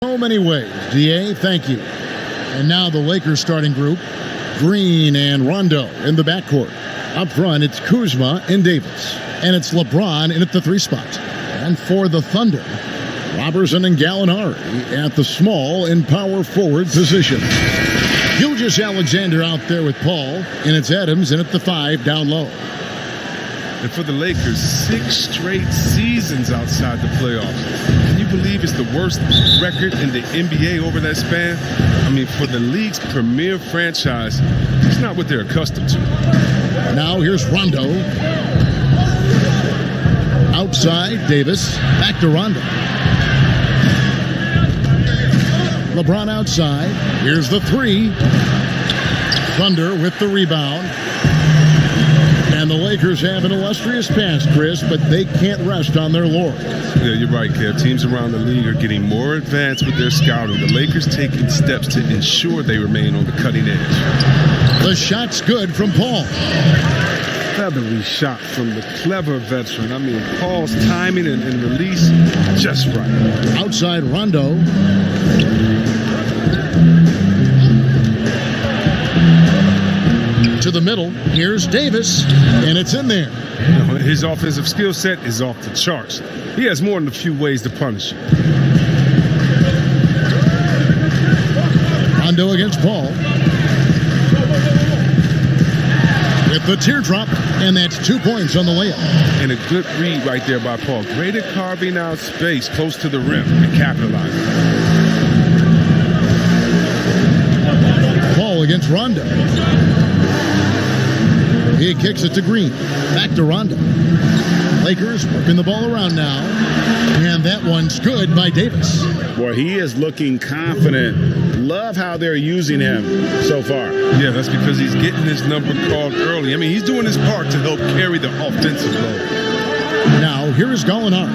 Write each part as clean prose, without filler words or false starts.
So many ways. DA, thank you. And now the Lakers starting group, Green and Rondo in the backcourt. Up front, it's Kuzma and Davis. And it's LeBron in at the 3 spot. And for the Thunder, Robertson and Gallinari at the small and power forward position. Gilgeous-Alexander out there with Paul, and it's Adams in at the 5 down low. And for the Lakers, 6 straight seasons outside the playoffs. Can you believe it's the worst record in the NBA over that span? I mean, for the league's premier franchise, it's not what they're accustomed to. Now here's Rondo. Outside, Davis. Back to Rondo. LeBron outside. Here's the 3. Thunder with the rebound. And the Lakers have an illustrious past, Chris, but they can't rest on their laurels. Yeah, you're right, Kev. Teams around the league are getting more advanced with their scouting. The Lakers taking steps to ensure they remain on the cutting edge. The shot's good from Paul. Feathery shot from the clever veteran. I mean, Paul's timing and release just right. Outside Rondo. To the middle, here's Davis, and it's in there. His offensive skill set is off the charts. He has more than a few ways to punish you. Rondo against Paul. With the teardrop, and that's 2 points on the layup. And a good read right there by Paul. Great at carving out space close to the rim and capitalizing. Paul against Rondo. He kicks it to Green. Back to Rondo. Lakers working the ball around now. And that one's good by Davis. Boy, he is looking confident. Love how they're using him so far. Yeah, that's because he's getting his number called early. I mean, he's doing his part to help carry the offensive load. Now, here is Gallinari.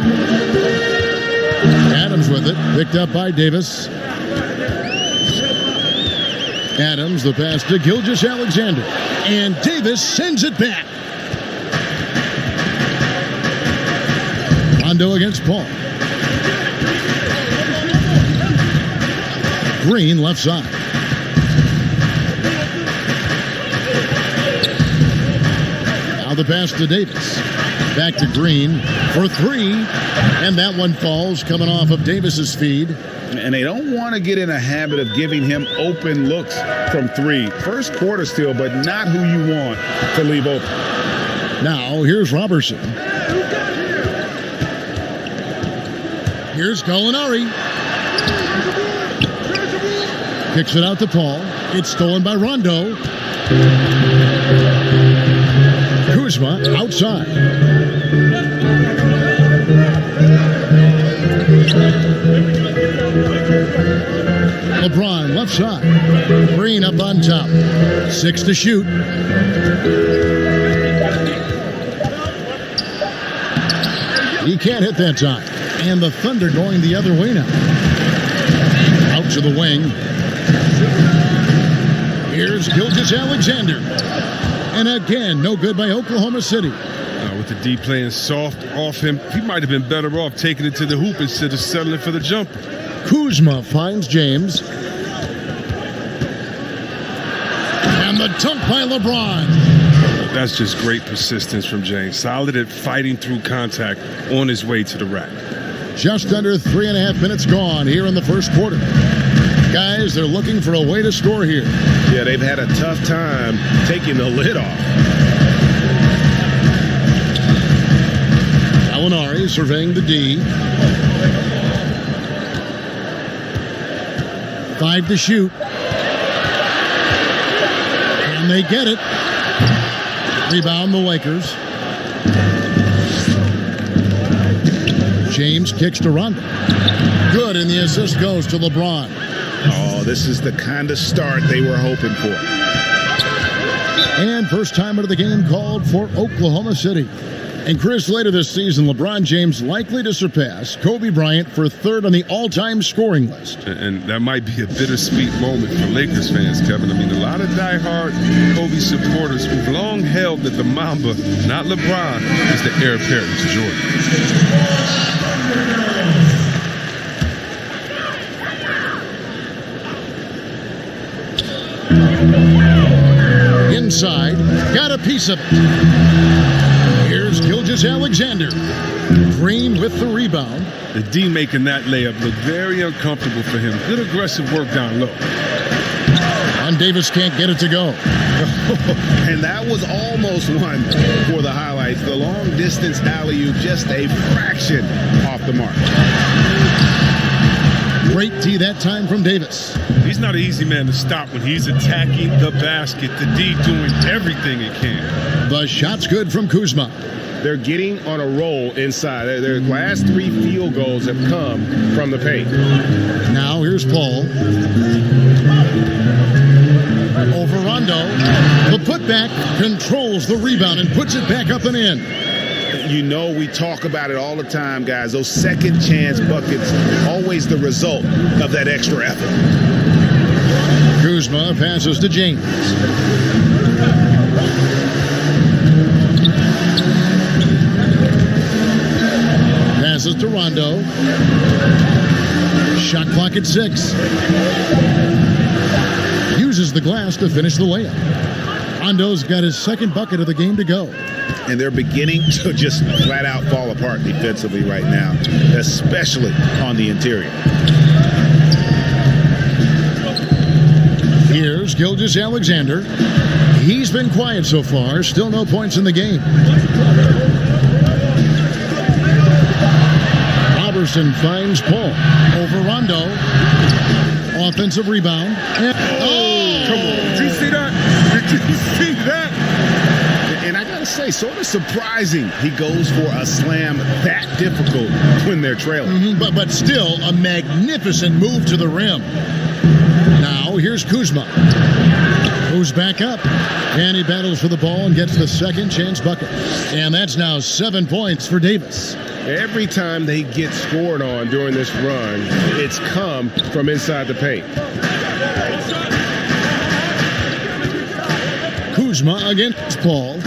Adams with it. Picked up by Davis. Adams, the pass to Gilgeous-Alexander. And Davis sends it back. Rondo against Paul. Green left side. Now the pass to Davis. Back to Green for 3. And that one falls coming off of Davis's feed. And they don't want to get in a habit of giving him open looks from 3. First quarter still, but not who you want to leave open. Now, here's Robertson. Here's Gallinari. Kicks it out to Paul. It's stolen by Rondo. Kuzma outside. LeBron left side. Green up on top. 6 to shoot. He can't hit that time. And the Thunder going the other way now. Out to the wing. Here's Gilgeous-Alexander. And again, no good by Oklahoma City. With the D playing soft off him, he might have been better off taking it to the hoop instead of settling for the jumper. Kuzma finds James. And the dunk by LeBron. That's just great persistence from James. Solid at fighting through contact on his way to the rack. Just under 3.5 minutes gone here in the first quarter. Guys, they're looking for a way to score here. Yeah, they've had a tough time taking the lid off. Gallinari surveying the D. 5 to shoot. And they get it. Rebound the Lakers. James kicks to Rondo. Good, and the assist goes to LeBron. Oh, this is the kind of start they were hoping for. And first time out of the game called for Oklahoma City. And Chris, later this season, LeBron James likely to surpass Kobe Bryant for 3rd on the all-time scoring list. And that might be a bittersweet moment for Lakers fans, Kevin. I mean, a lot of diehard Kobe supporters who've long held that the Mamba, not LeBron, is the heir apparent to Jordan. Inside, got a piece of it. Here's Gilgeous-Alexander. Green with the rebound. The D making that layup look very uncomfortable for him. Good aggressive work down low. And Davis can't get it to go. And that was almost one for the highlights. The long distance alley-oop, just a fraction off the mark. Great D that time from Davis. He's not an easy man to stop when he's attacking the basket. The D doing everything he can. The shot's good from Kuzma. They're getting on a roll inside. Their last 3 field goals have come from the paint. Now here's Paul. Over Rondo. The putback controls the rebound and puts it back up and in. You know, we talk about it all the time, guys. Those second chance buckets, always the result of that extra effort. Kuzma passes to James. Passes to Rondo. Shot clock at 6. Uses the glass to finish the layup. Rondo's got his second bucket of the game to go. And they're beginning to just flat out fall apart defensively right now, especially on the interior. Here's Gilgeous-Alexander. He's been quiet so far. Still no points in the game. Robertson finds Paul. Over Rondo. Offensive rebound. And, Come on. Did you see that? Did you see that? And I gotta say, sort of surprising he goes for a slam that difficult when they're trailing. But still a magnificent move to the rim. Now here's Kuzma. Moves back up. And he battles for the ball and gets the second chance bucket. And that's now 7 points for Davis. Every time they get scored on during this run, it's come from inside the paint. Kuzma against Paul.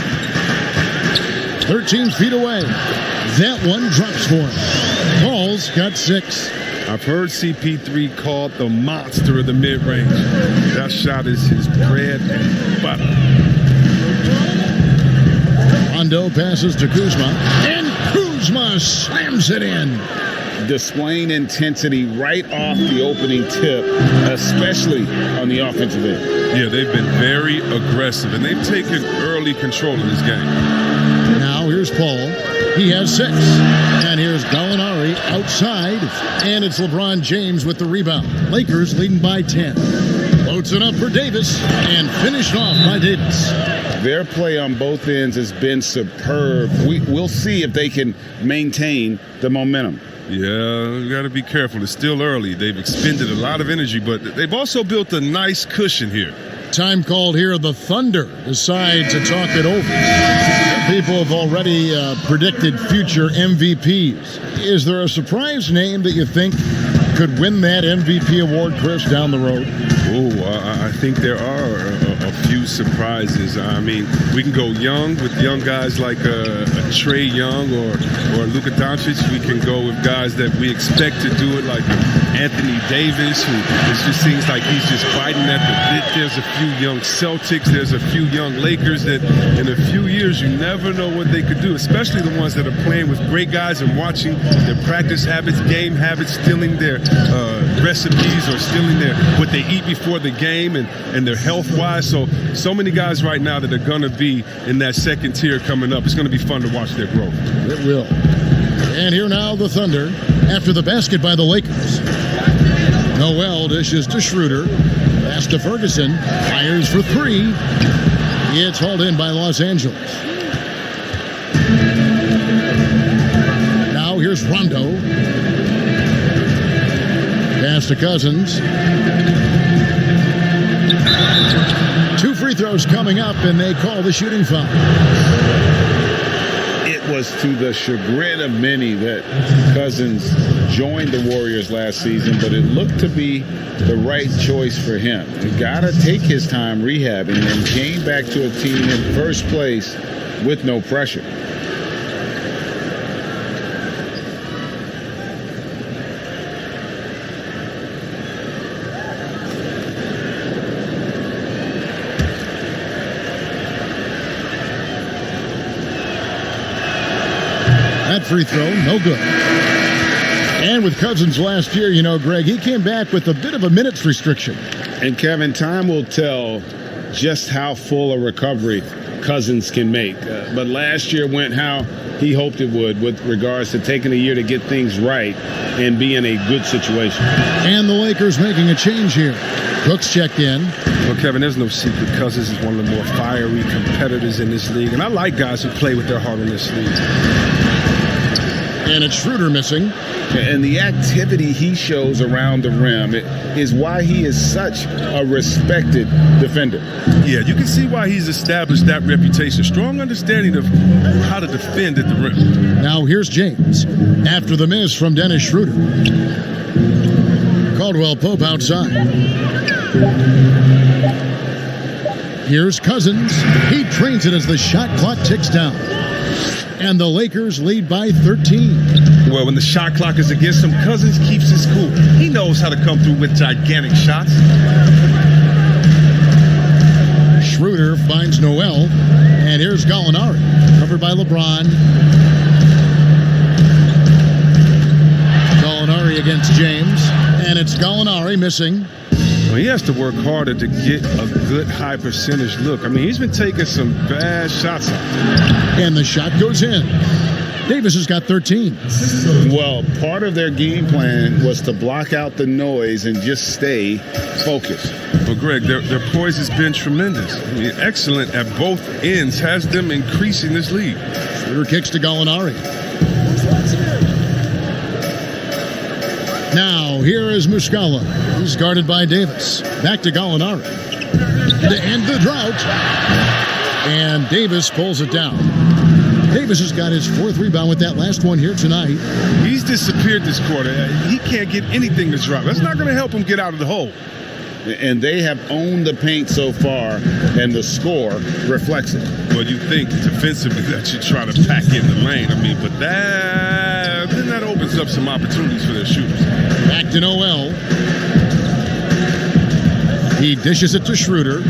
13 feet away. That one drops for him. Paul's got 6. I've heard CP3 called the monster of the mid-range. That shot is his bread and butter. Rondo passes to Kuzma. And Kuzma slams it in. Displaying intensity right off the opening tip, especially on the offensive end. Yeah, they've been very aggressive, and they've taken early control of this game. Now here's Paul. He has 6. And here's Gallinari outside. And it's LeBron James with the rebound. Lakers leading by 10. Floats it up for Davis. And finished off by Davis. Their play on both ends has been superb. We'll see if they can maintain the momentum. Yeah, you got to be careful. It's still early. They've expended a lot of energy, but they've also built a nice cushion here. Time called here. The Thunder decide to talk it over. People have already predicted future MVPs. Is there a surprise name that you think could win that MVP award, Chris, down the road? Oh, I think there are a few surprises. I mean, we can go young with young guys like a Trey Young or Luka Doncic. We can go with guys that we expect to do it, like Anthony Davis, who it just seems like he's just biting at the bit. There's a few young Celtics. There's a few young Lakers that in a few years you never know what they could do, especially the ones that are playing with great guys and watching their practice habits, game habits, stealing their recipes or stealing what they eat before the game and their health-wise. So many guys right now that are going to be in that second tier coming up. It's going to be fun to watch their growth. It will. And here now the Thunder after the basket by the Lakers. Noel dishes to Schroeder. Pass to Ferguson. Fires for 3. It's hauled in by Los Angeles. Now here's Rondo. Pass to Cousins. 2 free throws coming up, and they call the shooting foul. It was to the chagrin of many that Cousins joined the Warriors last season, but it looked to be the right choice for him. He got to take his time rehabbing and came back to a team in first place with no pressure. free throw, no good. And with Cousins last year, you know, Greg, he came back with a bit of a minutes restriction. And Kevin, time will tell just how full a recovery Cousins can make. But last year went how he hoped it would with regards to taking a year to get things right and be in a good situation. And the Lakers making a change here. Cook's checked in. Well, Kevin, there's no secret. Cousins is one of the more fiery competitors in this league. And I like guys who play with their heart in this league. And it's Schroeder missing. And the activity he shows around the rim is why he is such a respected defender. Yeah, you can see why he's established that reputation. Strong understanding of how to defend at the rim. Now here's James. After the miss from Dennis Schroeder. Caldwell Pope outside. Here's Cousins. He trains it as the shot clock ticks down. And the Lakers lead by 13. Well, when the shot clock is against him, Cousins keeps his cool. He knows how to come through with gigantic shots. Schroeder finds Noel. And here's Gallinari. Covered by LeBron. Gallinari against James. And it's Gallinari missing. Well, he has to work harder to get a good high percentage look. I mean, he's been taking some bad shots out there. And the shot goes in. Davis has got 13. Well, part of their game plan was to block out the noise and just stay focused. Well, Greg, their poise has been tremendous. I mean, excellent at both ends, has them increasing this lead. Schroeder kicks to Gallinari. Now, here is Muscala. He's guarded by Davis. Back to Gallinari. To end the drought. And Davis pulls it down. Davis has got his fourth rebound with that last one here tonight. He's disappeared this quarter. He can't get anything to drop. That's not going to help him get out of the hole. And they have owned the paint so far, and the score reflects it. Well, you think defensively that you try to pack in the lane. I mean, but then that opens up some opportunities for their shooters. Back to Noel. He dishes it to Schroeder.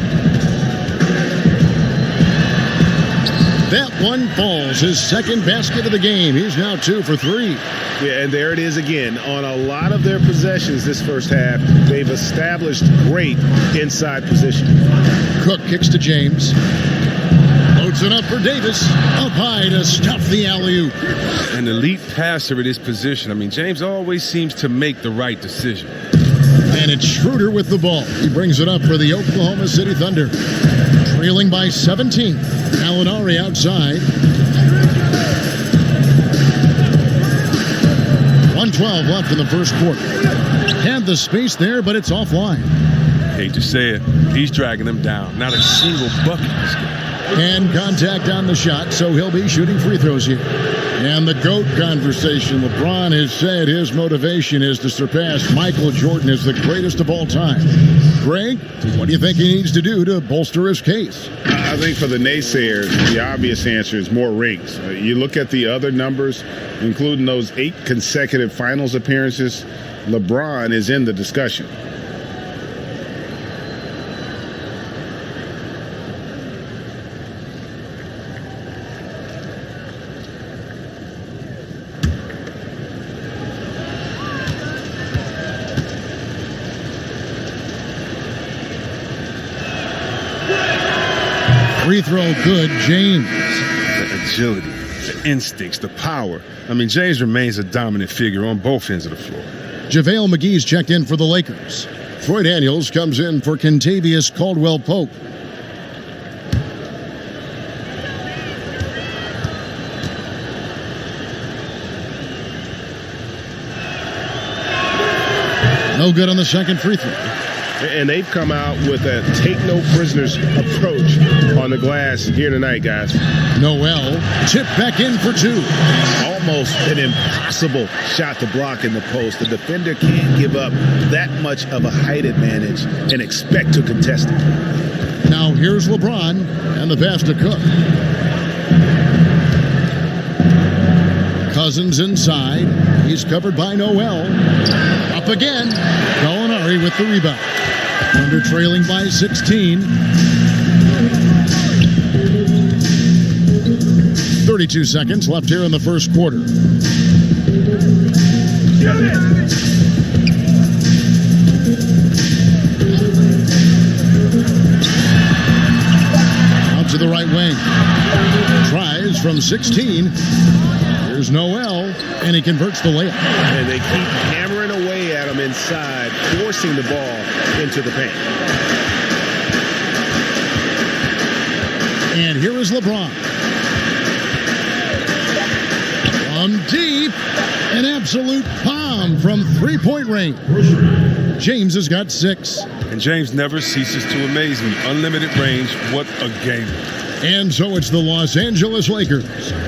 That one falls. His second basket of the game. He's now 2 for 3. Yeah, and there it is again. On a lot of their possessions this first half, they've established great inside position. Cook kicks to James. Loads it up for Davis. Up high to stuff the alley-oop. An elite passer at his position. I mean, James always seems to make the right decision. And it's Schroeder with the ball. He brings it up for the Oklahoma City Thunder. Trailing by 17. Gallinari outside. 1:12 left in the first quarter. Had the space there, but it's offline. Hate to say it, he's dragging them down. Not a single bucket this game. And contact on the shot, so he'll be shooting free throws here. And the GOAT conversation. LeBron has said his motivation is to surpass Michael Jordan as the greatest of all time. Greg, what do you think he needs to do to bolster his case? I think for the naysayers, the obvious answer is more rings. You look at the other numbers, including those 8 consecutive finals appearances, LeBron is in the discussion. Free throw good, James. The agility, the instincts, the power. I mean, James remains a dominant figure on both ends of the floor. JaVale McGee's checked in for the Lakers. Troy Daniels comes in for Kentavious Caldwell-Pope. No good on the second free throw. And they've come out with a take-no-prisoners approach on the glass here tonight, guys. Noel tipped back in for 2. Almost an impossible shot to block in the post. The defender can't give up that much of a height advantage and expect to contest it. Now here's LeBron and the pass to Cook. Cousins inside. He's covered by Noel. Up again. Gallinari with the rebound. Thunder trailing by 16. 32 seconds left here in the first quarter. Out to the right wing. Tries from 16. Here's Noel, and he converts the layup. And they keep hammering away at him inside, forcing the ball into the paint. And here is LeBron. From deep, an absolute bomb from three-point range. James has got 6. And James never ceases to amaze me. Unlimited range, what a game. And so it's the Los Angeles Lakers,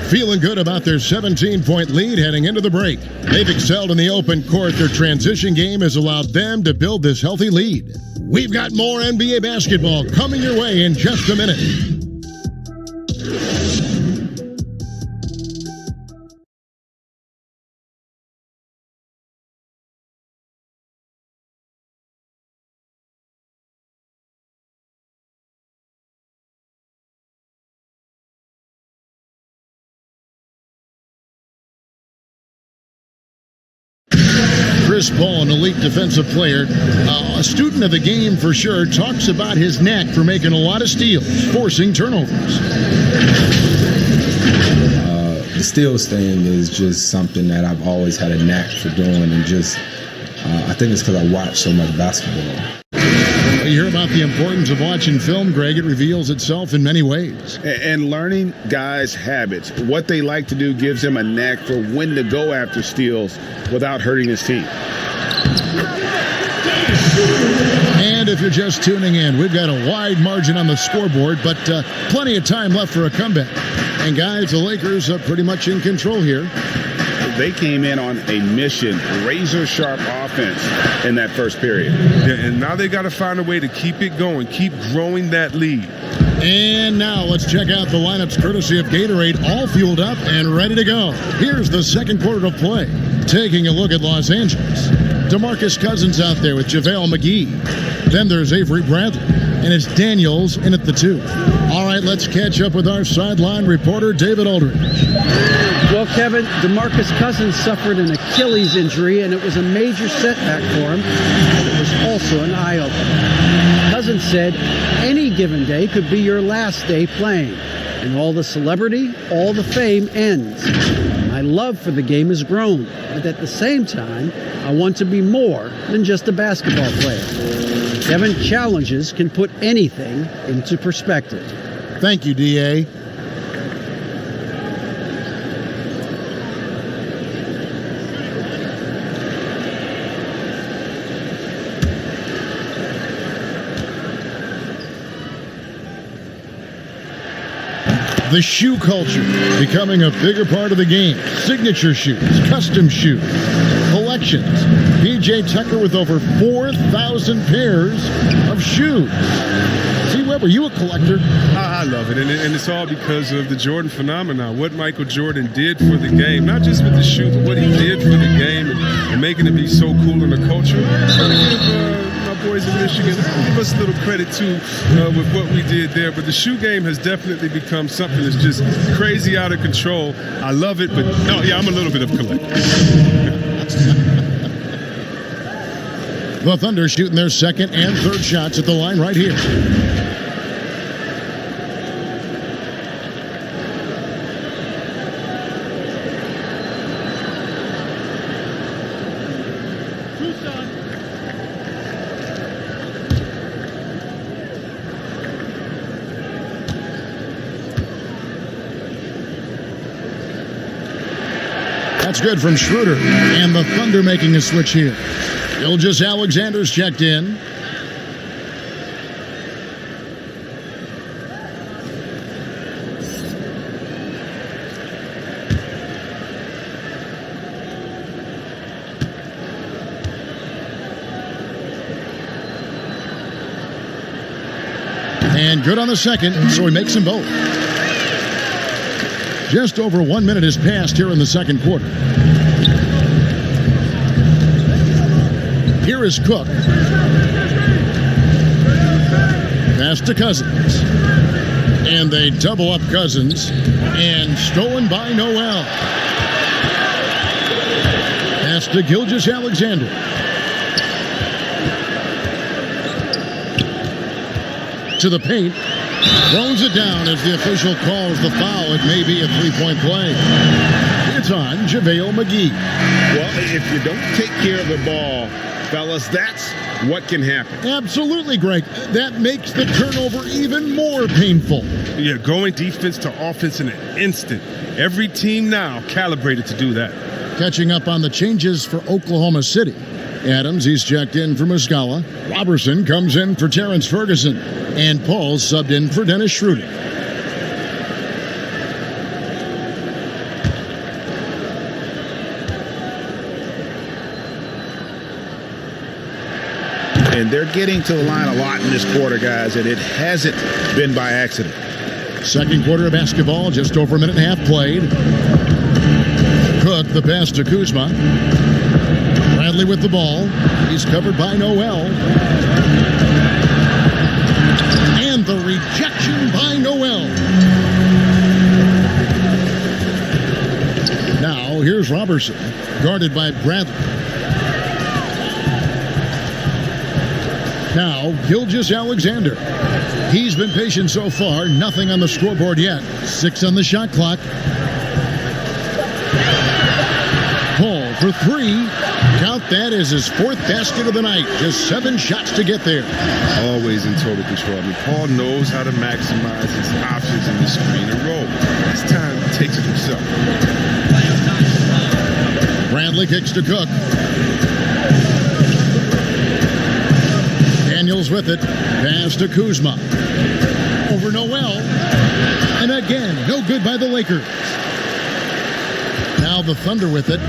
feeling good about their 17-point lead heading into the break. They've excelled in the open court. Their transition game has allowed them to build this healthy lead. We've got more NBA basketball coming your way in just a minute. Chris Paul, an elite defensive player, a student of the game for sure, talks about his knack for making a lot of steals, forcing turnovers. The steals thing is just something that I've always had a knack for doing, and just I think it's because I watch so much basketball. You hear about the importance of watching film, Greg. It reveals itself in many ways. And learning guys' habits, what they like to do, gives them a knack for when to go after steals without hurting his team. And if you're just tuning in, we've got a wide margin on the scoreboard, but plenty of time left for a comeback. And guys, the Lakers are pretty much in control here. They came in on a mission, razor-sharp offense in that first period. Yeah, and now they got to find a way to keep it going, keep growing that lead. And now let's check out the lineups courtesy of Gatorade, all fueled up and ready to go. Here's the second quarter of play. Taking a look at Los Angeles. DeMarcus Cousins out there with JaVale McGee. Then there's Avery Bradley. And it's Daniels in at the 2. All right, let's catch up with our sideline reporter, David Aldridge. Well, Kevin, DeMarcus Cousins suffered an Achilles injury, and it was a major setback for him, but it was also an eye-opener. Cousins said any given day could be your last day playing, and all the celebrity, all the fame ends. My love for the game has grown, but at the same time, I want to be more than just a basketball player. Kevin, challenges can put anything into perspective. Thank you, D.A. The shoe culture becoming a bigger part of the game. Signature shoes, custom shoes, collections. P.J. Tucker with over 4,000 pairs of shoes. See, Webb, were you a collector? I love it, and it's all because of the Jordan phenomenon, what Michael Jordan did for the game, not just with the shoes, but what he did for the game and making it be so cool in the culture. My boys in Michigan, give us a little credit too with what we did there, but the shoe game has definitely become something that's just crazy out of control. I love it, but no, yeah, I'm a little bit of a collector. The Thunder shooting their second and third shots at the line right here. That's good from Schroeder, and the Thunder making a switch here. Ilgis Alexander's checked in. And good on the second, so he makes them both. Just over 1 minute has passed here in the second quarter. Here is Cook. Pass to Cousins. And they double up Cousins. And stolen by Noel. Pass to Gilgeous-Alexander. To the paint. Throws it down as the official calls the foul. It may be a three-point play. It's on JaVale McGee. Well, if you don't take care of the ball, fellas, that's what can happen. Absolutely, Greg. That makes the turnover even more painful. Yeah, going defense to offense in an instant. Every team now calibrated to do that. Catching up on the changes for Oklahoma City. Adams, he's checked in for Muscala. Robertson comes in for Terrence Ferguson. And Paul subbed in for Dennis Schroeder. And they're getting to the line a lot in this quarter, guys, and it hasn't been by accident. Second quarter of basketball, just over a minute and a half played. Cook, the pass to Kuzma. Bradley with the ball. He's covered by Noel. And the rejection by Noel. Now, here's Robertson, guarded by Bradley. Now, Gilgeous-Alexander. He's been patient so far. Nothing on the scoreboard yet. 6 on the shot clock. Paul for 3. Count that as his 4th basket of the night. Just 7 shots to get there. Always in total control. I mean, Paul knows how to maximize his options in the screen and roll. This time, he takes it himself. Bradley kicks to Cook. Daniels with it. Pass to Kuzma. Over Noel. And again, no good by the Lakers. Now the Thunder with it.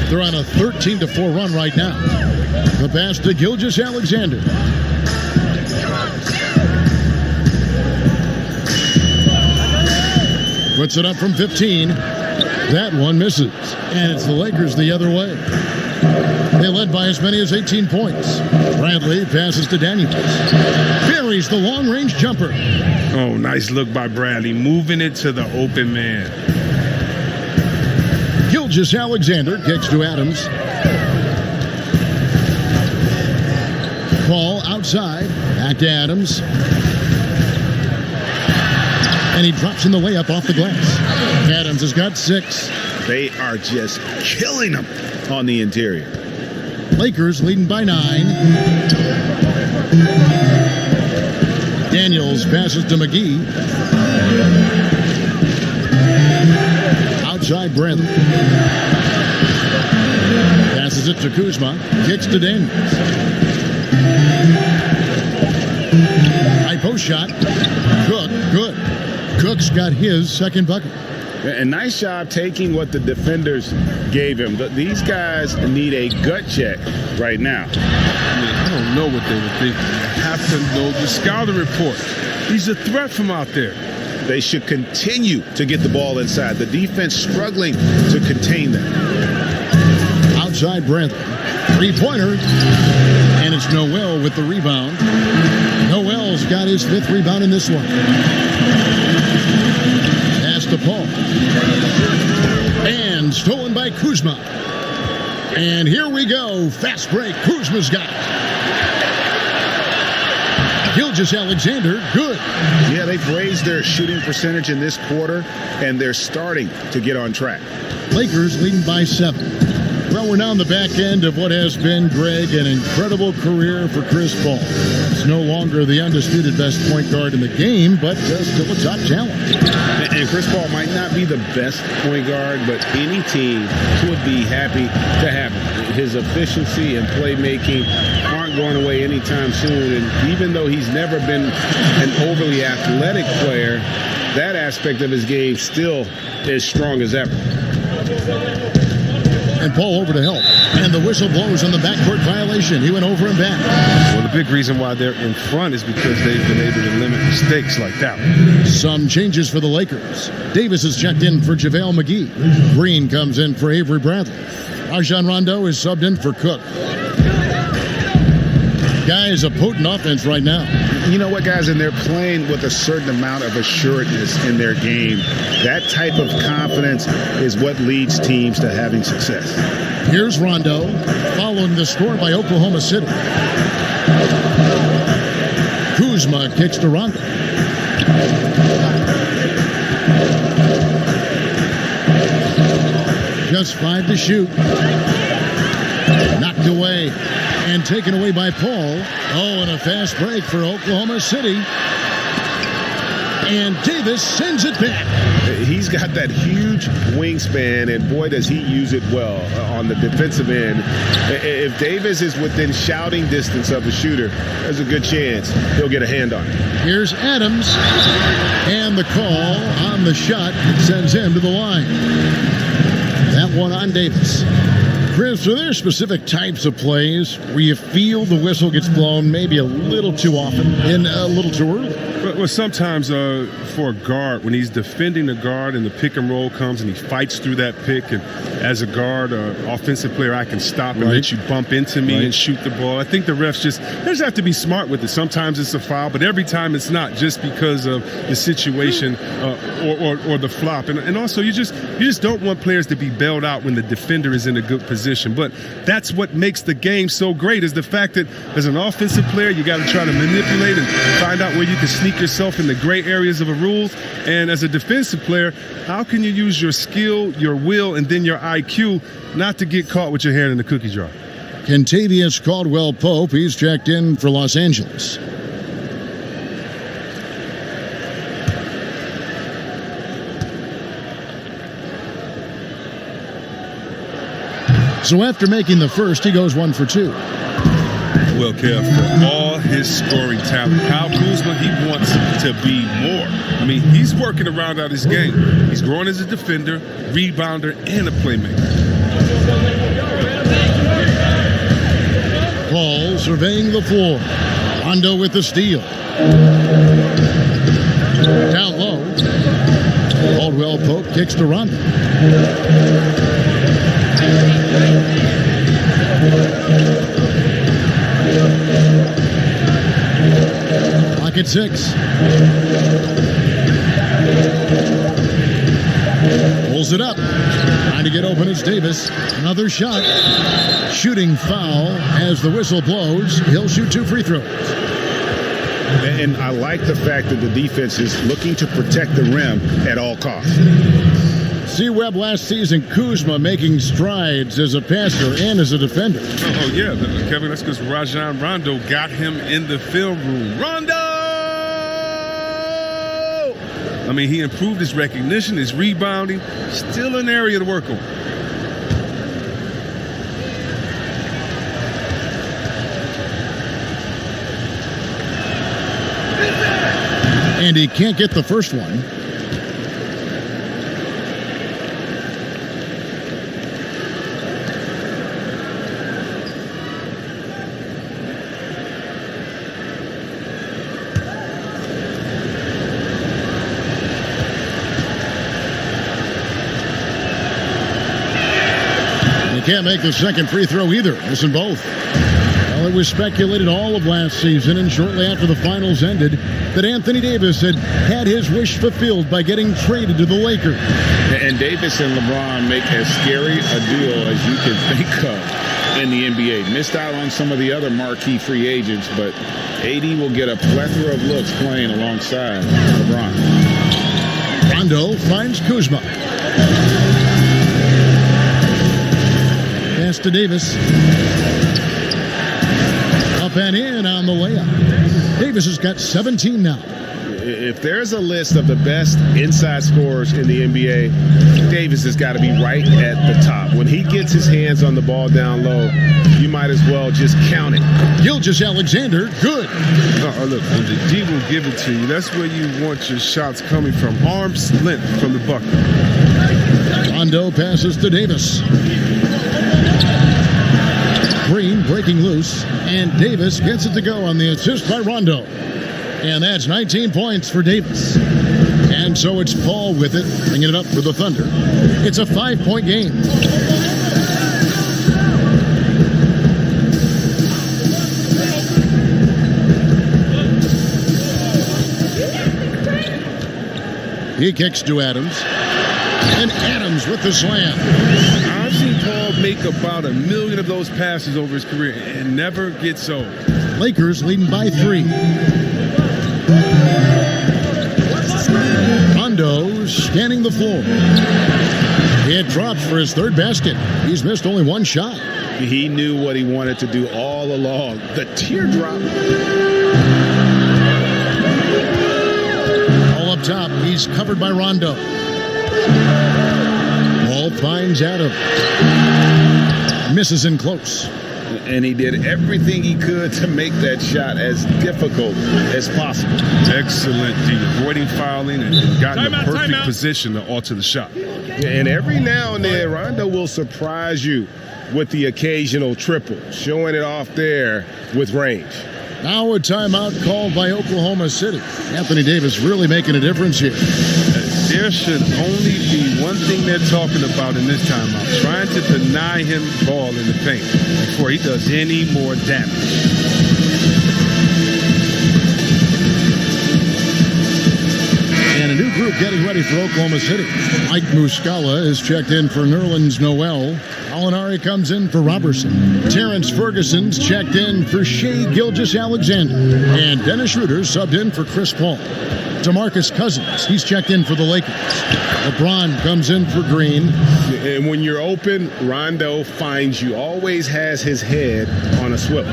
They're on a 13-4 run right now. The pass to Gilgeous-Alexander. Puts it up from 15. That one misses. And it's the Lakers the other way. They led by as many as 18 points. Bradley passes to Daniels. Buries the long-range jumper. Oh, nice look by Bradley, moving it to the open man. Gilgeous-Alexander kicks to Adams. Ball outside. Back to Adams. And he drops in the layup off the glass. Adams has got 6. They are just killing them on the interior. Lakers leading by 9. Daniels passes to McGee. Outside Bradley. Passes it to Kuzma. Kicks to Daniels. High post shot. Cook, good. Cook's got his second bucket. A nice job taking what the defenders gave him. These guys need a gut check right now. I don't know what they were thinking. You have to know the scouting report. He's a threat from out there. They should continue to get the ball inside. The defense struggling to contain them. Outside Bradley. Three-pointer. And it's Noel with the rebound. Noel's got his 5th rebound in this one. Pass to Paul. And stolen by Kuzma. And here we go. Fast break. Kuzma's got it. Gilgeous-Alexander, good. Yeah, they've raised their shooting percentage in this quarter, and they're starting to get on track. Lakers leading by 7. Well, we're now on the back end of what has been, Greg, an incredible career for Chris Paul. It's no longer the undisputed best point guard in the game, but still a top talent. And Chris Paul might not be the best point guard, but any team would be happy to have him. His efficiency and playmaking aren't going away anytime soon. And even though he's never been an overly athletic player, that aspect of his game still is strong as ever. And Paul over to help. And the whistle blows on the backcourt violation. He went over and back. Well, the big reason why they're in front is because they've been able to limit mistakes like that. Some changes for the Lakers. Davis is checked in for JaVale McGee. Green comes in for Avery Bradley. Rajon Rondo is subbed in for Cook. guy is a potent offense right now. You know what, guys? And they're playing with a certain amount of assuredness in their game. That type of confidence is what leads teams to having success. Here's Rondo, following the score by Oklahoma City. Kuzma kicks to Rondo. Just 5 to shoot. Knocked away and taken away by Paul. Oh, and a fast break for Oklahoma City. And Davis sends it back. He's got that huge wingspan, and boy, does he use it well on the defensive end. If Davis is within shouting distance of a shooter, there's a good chance he'll get a hand on it. Here's Adams, and the call on the shot sends him to the line. That one on Davis. Chris, are there specific types of plays where you feel the whistle gets blown maybe a little too often and a little too early? Well, sometimes for a guard, when he's defending the guard and the pick and roll comes and he fights through that pick, and as a guard, offensive player, I can stop and let you bump into me and shoot the ball. I think the refs they just have to be smart with it. Sometimes it's a foul, but every time it's not, just because of the situation or the flop. And also, you just don't want players to be bailed out when the defender is in a good position. But that's what makes the game so great, is the fact that as an offensive player, you got to try to manipulate and find out where you can sneak yourself in the gray areas of the rules. And as a defensive player, how can you use your skill, your will, and then your IQ not to get caught with your hand in the cookie jar? Kentavious Caldwell-Pope, he's checked in for Los Angeles. So after making the first, he goes 1 for 2. Well, Kev, for all his scoring talent, Kyle Kuzma, he wants to be more. I mean, he's working to round out his game. He's growing as a defender, rebounder, and a playmaker. Paul surveying the floor. Rondo with the steal. Down low. Caldwell-Pope kicks to Rondo. Clock at 6. Pulls it up. Trying to get open is Davis. Another shot. Shooting foul as the whistle blows. He'll shoot 2 free throws. And I like the fact that the defense is looking to protect the rim at all costs. C-Web last season, Kuzma making strides as a passer and as a defender. Oh yeah, Kevin, that's because Rajon Rondo got him in the film room. Rondo! I mean, he improved his recognition, his rebounding. Still an area to work on. And he can't get the first one. Can't make the second free throw either. Missing both. Well, it was speculated all of last season and shortly after the finals ended that Anthony Davis had his wish fulfilled by getting traded to the Lakers. And Davis and LeBron make as scary a deal as you can think of in the NBA. Missed out on some of the other marquee free agents, but AD will get a plethora of looks playing alongside LeBron. Rondo finds Kuzma. Pass to Davis. Up and in on the layup. Davis has got 17 now. If there's a list of the best inside scorers in the NBA, Davis has got to be right at the top. When he gets his hands on the ball down low, you might as well just count it. Gilgeous-Alexander, good. Look, when the D will give it to you, that's where you want your shots coming from. Arm's length from the bucket. Rondo passes to Davis. Green breaking loose, and Davis gets it to go on the assist by Rondo. And that's 19 points for Davis. And so it's Paul with it, bringing it up for the Thunder. It's a 5-point game. He kicks to Adams. And Adams with the slam. I've seen Paul make about 1 million of those passes over his career and never gets old. Lakers leading by 3. Rondo scanning the floor. It drops for his 3rd basket. He's missed only 1 shot. He knew what he wanted to do all along. The teardrop. All up top. He's covered by Rondo. Ball finds Adams. Misses in close. And he did everything he could to make that shot as difficult as possible. Excellent D, avoiding fouling and got in the perfect position to alter the shot. And every now and then, Rondo will surprise you with the occasional triple, showing it off there with range. Now a timeout called by Oklahoma City. Anthony Davis really making a difference here. There should only be one thing they're talking about in this timeout, trying to deny him ball in the paint before he does any more damage. And a new group getting ready for Oklahoma City. Mike Muscala is checked in for Nerlens Noel. Alinari comes in for Robertson. Terrence Ferguson's checked in for Shai Gilgeous-Alexander. And Dennis Schroeder subbed in for Chris Paul. DeMarcus Cousins, he's checked in for the Lakers. LeBron comes in for Green. And when you're open, Rondo finds you. Always has his head on a swivel.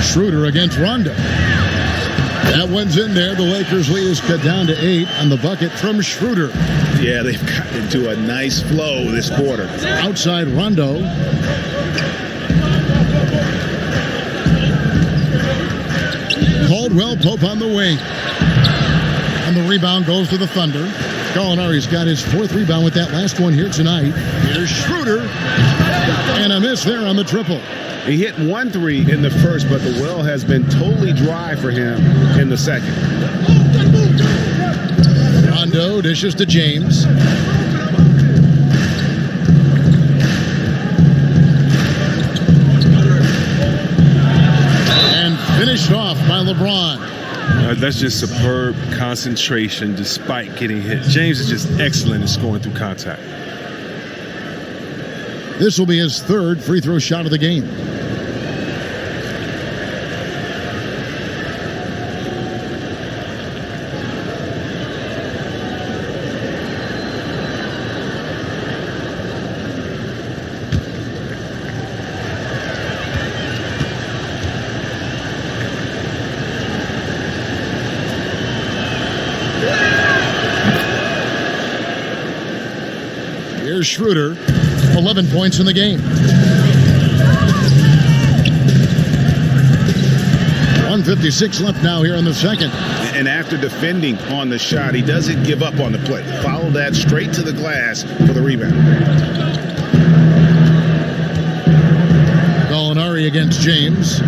Schroeder against Rondo. That one's in there. The Lakers lead is cut down to 8 on the bucket from Schroeder. Yeah, they've gotten into a nice flow this quarter. Outside Rondo. Caldwell Pope on the wing. And the rebound goes to the Thunder. Gallinari's got his 4th rebound with that last one here tonight. Here's Schroeder. And a miss there on the triple. He hit 1 3 in the first, but the well has been totally dry for him in the second. Rondo dishes to James. And finished off by LeBron. That's just superb concentration despite getting hit. James is just excellent in scoring through contact. This will be his 3rd free throw shot of the game. Here's Schroeder. 11 points in the game. 1:56 left now here in the second. And after defending on the shot, he doesn't give up on the play. Follow that straight to the glass for the rebound. Gallinari against James.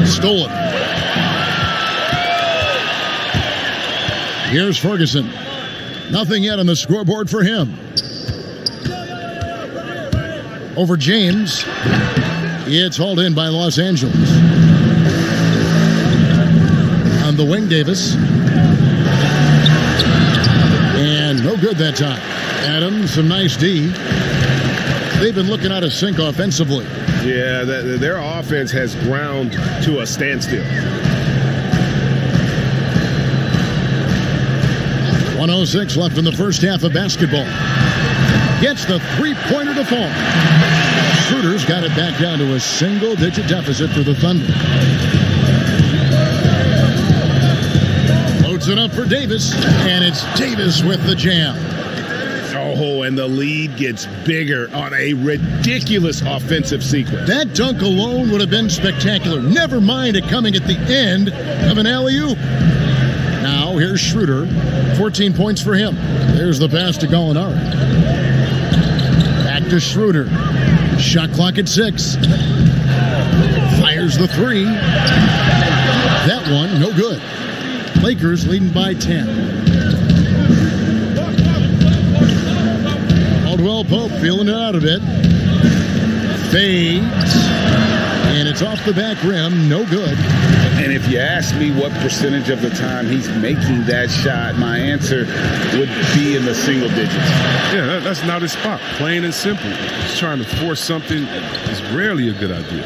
Stolen. Here's Ferguson. Nothing yet on the scoreboard for him. Over James. It's hauled in by Los Angeles. On the wing, Davis. And no good that time. Adams, some nice D. They've been looking out of sync offensively. Yeah, their offense has ground to a standstill. 1:06 left in the first half of basketball. Gets the three-pointer to fall. Schroeder's got it back down to a single-digit deficit for the Thunder. Loads it up for Davis, and it's Davis with the jam. Oh, and the lead gets bigger on a ridiculous offensive sequence. That dunk alone would have been spectacular. Never mind it coming at the end of an alley-oop. Now, here's Schroeder. 14 points for him. There's the pass to Gallinari. Back to Schroeder. Shot clock at 6. Fires the 3. That one, no good. Lakers leading by 10. Caldwell Pope feeling it out a bit. Fades. And And it's off the back rim, no good. And if you ask me what percentage of the time he's making that shot, my answer would be in the single digits. Yeah, that's not his spot. Plain and simple. Just trying to force something is rarely a good idea.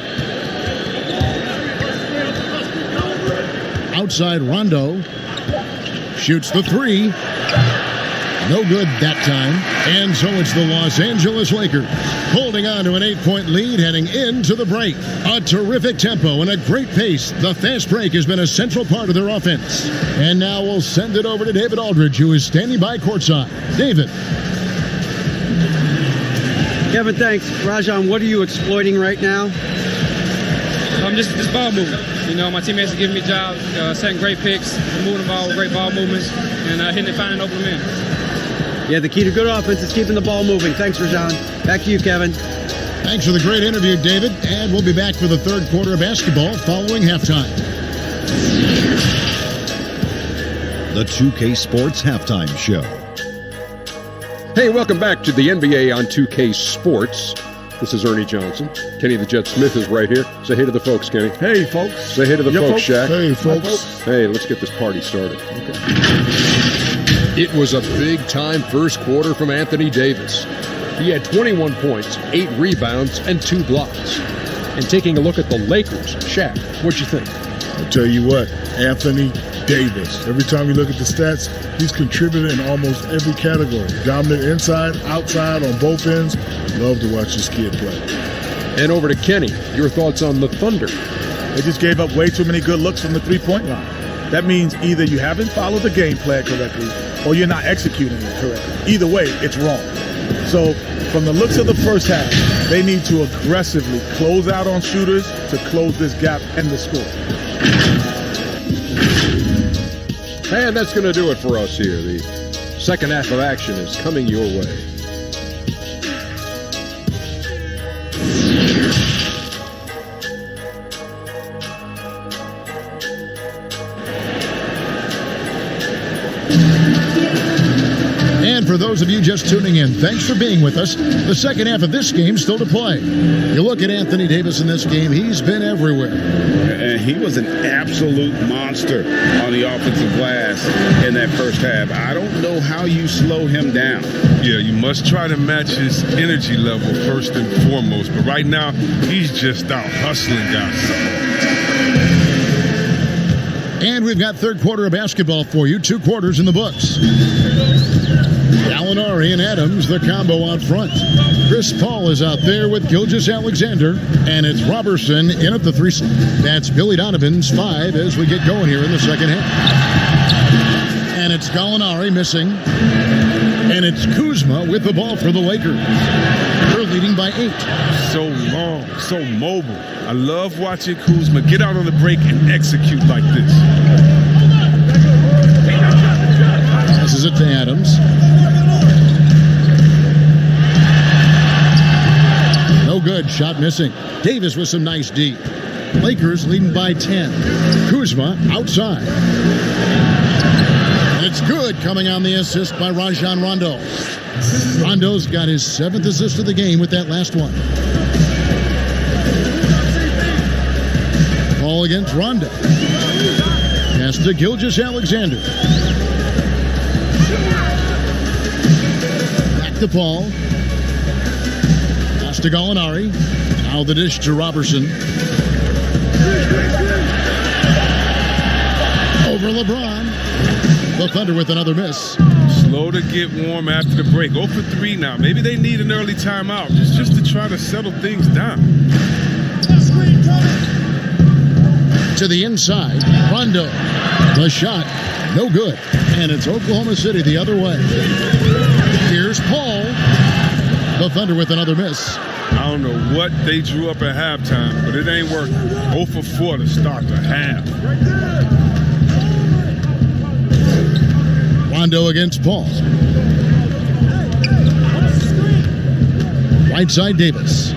Outside Rondo shoots the three. No good that time. And so it's the Los Angeles Lakers holding on to an 8-point lead heading into the break. A terrific tempo and a great pace. The fast break has been a central part of their offense. And now we'll send it over to David Aldridge, who is standing by courtside. David. Kevin, thanks. Rajon, what are you exploiting right now? Just ball movement. You know, my teammates are giving me jobs, setting great picks, moving the ball with great ball movements, and hitting it, finding open men. Yeah, the key to good offense is keeping the ball moving. Thanks, Rajon. Back to you, Kevin. Thanks for the great interview, David. And we'll be back for the third quarter of basketball following halftime. The 2K Sports Halftime Show. Hey, welcome back to the NBA on 2K Sports. This is Ernie Johnson. Kenny the Jet Smith is right here. Say hey to the folks, Kenny. Hey, folks. Say hey to the folks, Shaq. Hey, folks. Hey, let's get this party started. Okay. It was a big-time first quarter from Anthony Davis. He had 21 points, 8 rebounds, and 2 blocks. And taking a look at the Lakers, Shaq, what'd you think? I'll tell you what, Anthony Davis. Every time you look at the stats, he's contributed in almost every category. Dominant inside, outside, on both ends. Love to watch this kid play. And over to Kenny, your thoughts on the Thunder. They just gave up way too many good looks from the three-point line. That means either you haven't followed the game plan correctly or you're not executing it correctly. Either way, it's wrong. So from the looks of the first half, they need to aggressively close out on shooters to close this gap and the score. And that's going to do it for us here. The second half of action is coming your way. And for those of you just tuning in, thanks for being with us. The second half of this game still to play. You look at Anthony Davis in this game, he's been everywhere. And he was an absolute monster on the offensive glass in that first half. I don't know how you slow him down. Yeah, you must try to match his energy level first and foremost. But right now, he's just out hustling guys. And we've got third quarter of basketball for you. 2 quarters in the books. Gallinari and Adams, the combo out front. Chris Paul is out there with Gilgeous-Alexander. And it's Robertson in at the 3. That's Billy Donovan's 5 as we get going here in the second half. And it's Gallinari missing. And it's Kuzma with the ball for the Lakers. They're leading by 8. So long, so mobile. I love watching Kuzma get out on the break and execute like this. Passes it to Adams. No good. Shot missing. Davis with some nice D. Lakers leading by 10. Kuzma outside. And it's good, coming on the assist by Rajon Rondo. Rondo's got his 7th assist of the game with that last one. Ball against Rondo. Pass to Gilgeous-Alexander. Back to Paul. Pass to Gallinari. Now the dish to Robertson. Over LeBron. The Thunder with another miss. Slow to get warm after the break. 0 for 3 now. Maybe they need an early timeout just to try to settle things down. To the inside. Rondo. The shot. No good. And it's Oklahoma City the other way. Here's Paul. The Thunder with another miss. I don't know what they drew up at halftime, but it ain't working. 0 for 4 to start the half. Rondo against Paul. Right side Davis.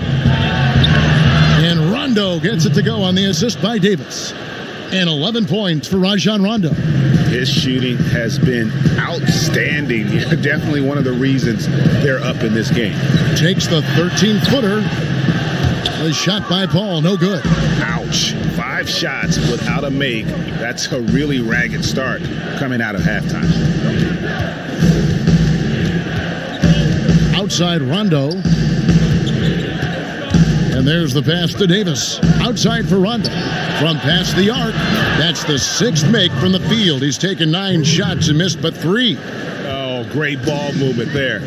And Rondo gets it to go on the assist by Davis. And 11 points for Rajon Rondo. His shooting has been outstanding. Definitely one of the reasons they're up in this game. Takes the 13-footer. The shot by Paul, no good. Ouch. 5 shots without a make. That's a really ragged start coming out of halftime. Outside Rondo. And there's the pass to Davis. Outside for Rondo. From past the arc. That's the 6th make from the field. He's taken 9 shots and missed but 3. Oh, great ball movement there.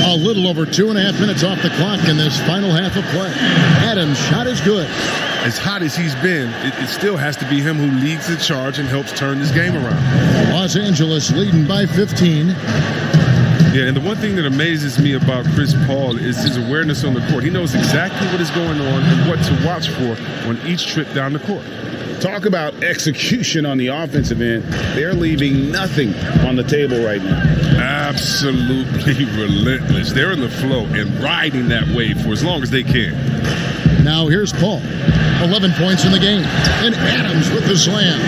A little over 2.5 minutes off the clock in this final half of play. Adams' shot is good. As hot as he's been, it still has to be him who leads the charge and helps turn this game around. Los Angeles leading by 15. Yeah, and the one thing that amazes me about Chris Paul is his awareness on the court. He knows exactly what is going on and what to watch for on each trip down the court. Talk about execution on the offensive end. They're leaving nothing on the table right now. Absolutely relentless. They're in the flow and riding that wave for as long as they can. Now here's Paul. 11 points in the game. And Adams with the slam.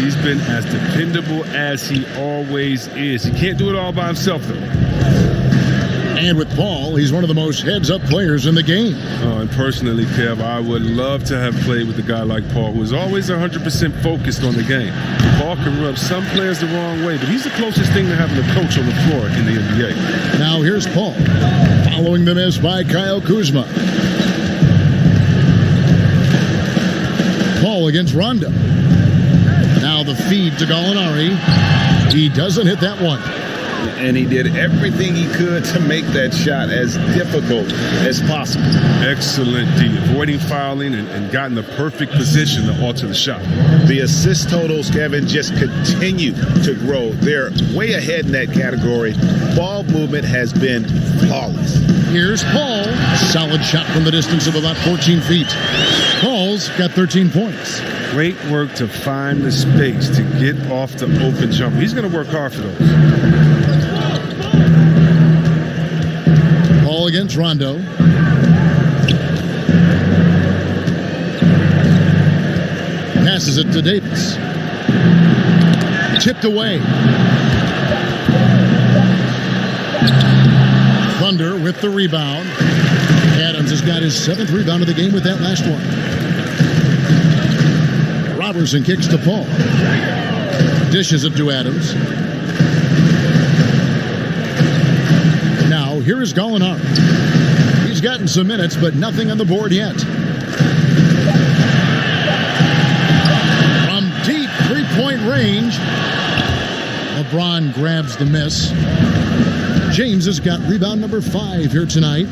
He's been as dependable as he always is. He can't do it all by himself, though. And with Paul, he's one of the most heads-up players in the game. And personally, Kev, I would love to have played with a guy like Paul, who is always 100% focused on the game. Paul can rub some players the wrong way, but he's the closest thing to having a coach on the floor in the NBA. Now here's Paul. Following the miss by Kyle Kuzma. Paul against Rondo. Now the feed to Gallinari. He doesn't hit that one. And he did everything he could to make that shot as difficult as possible. Excellent D. Avoiding fouling and got in the perfect position to alter the shot. The assist totals, Kevin, just continue to grow. They're way ahead in that category. Ball movement has been flawless. Here's Paul. Solid shot from the distance of about 14 feet. Paul's got 13 points. Great work to find the space to get off the open jumper. He's going to work hard for those. Paul against Rondo. Passes it to Davis. Tipped away. Thunder with the rebound. Adams has got his 7th rebound of the game with that last one. Robertson kicks to Paul. Dishes it to Adams. Now, here is Gallinari. He's gotten some minutes, but nothing on the board yet. From deep three-point range, LeBron grabs the miss. James has got rebound number 5 here tonight.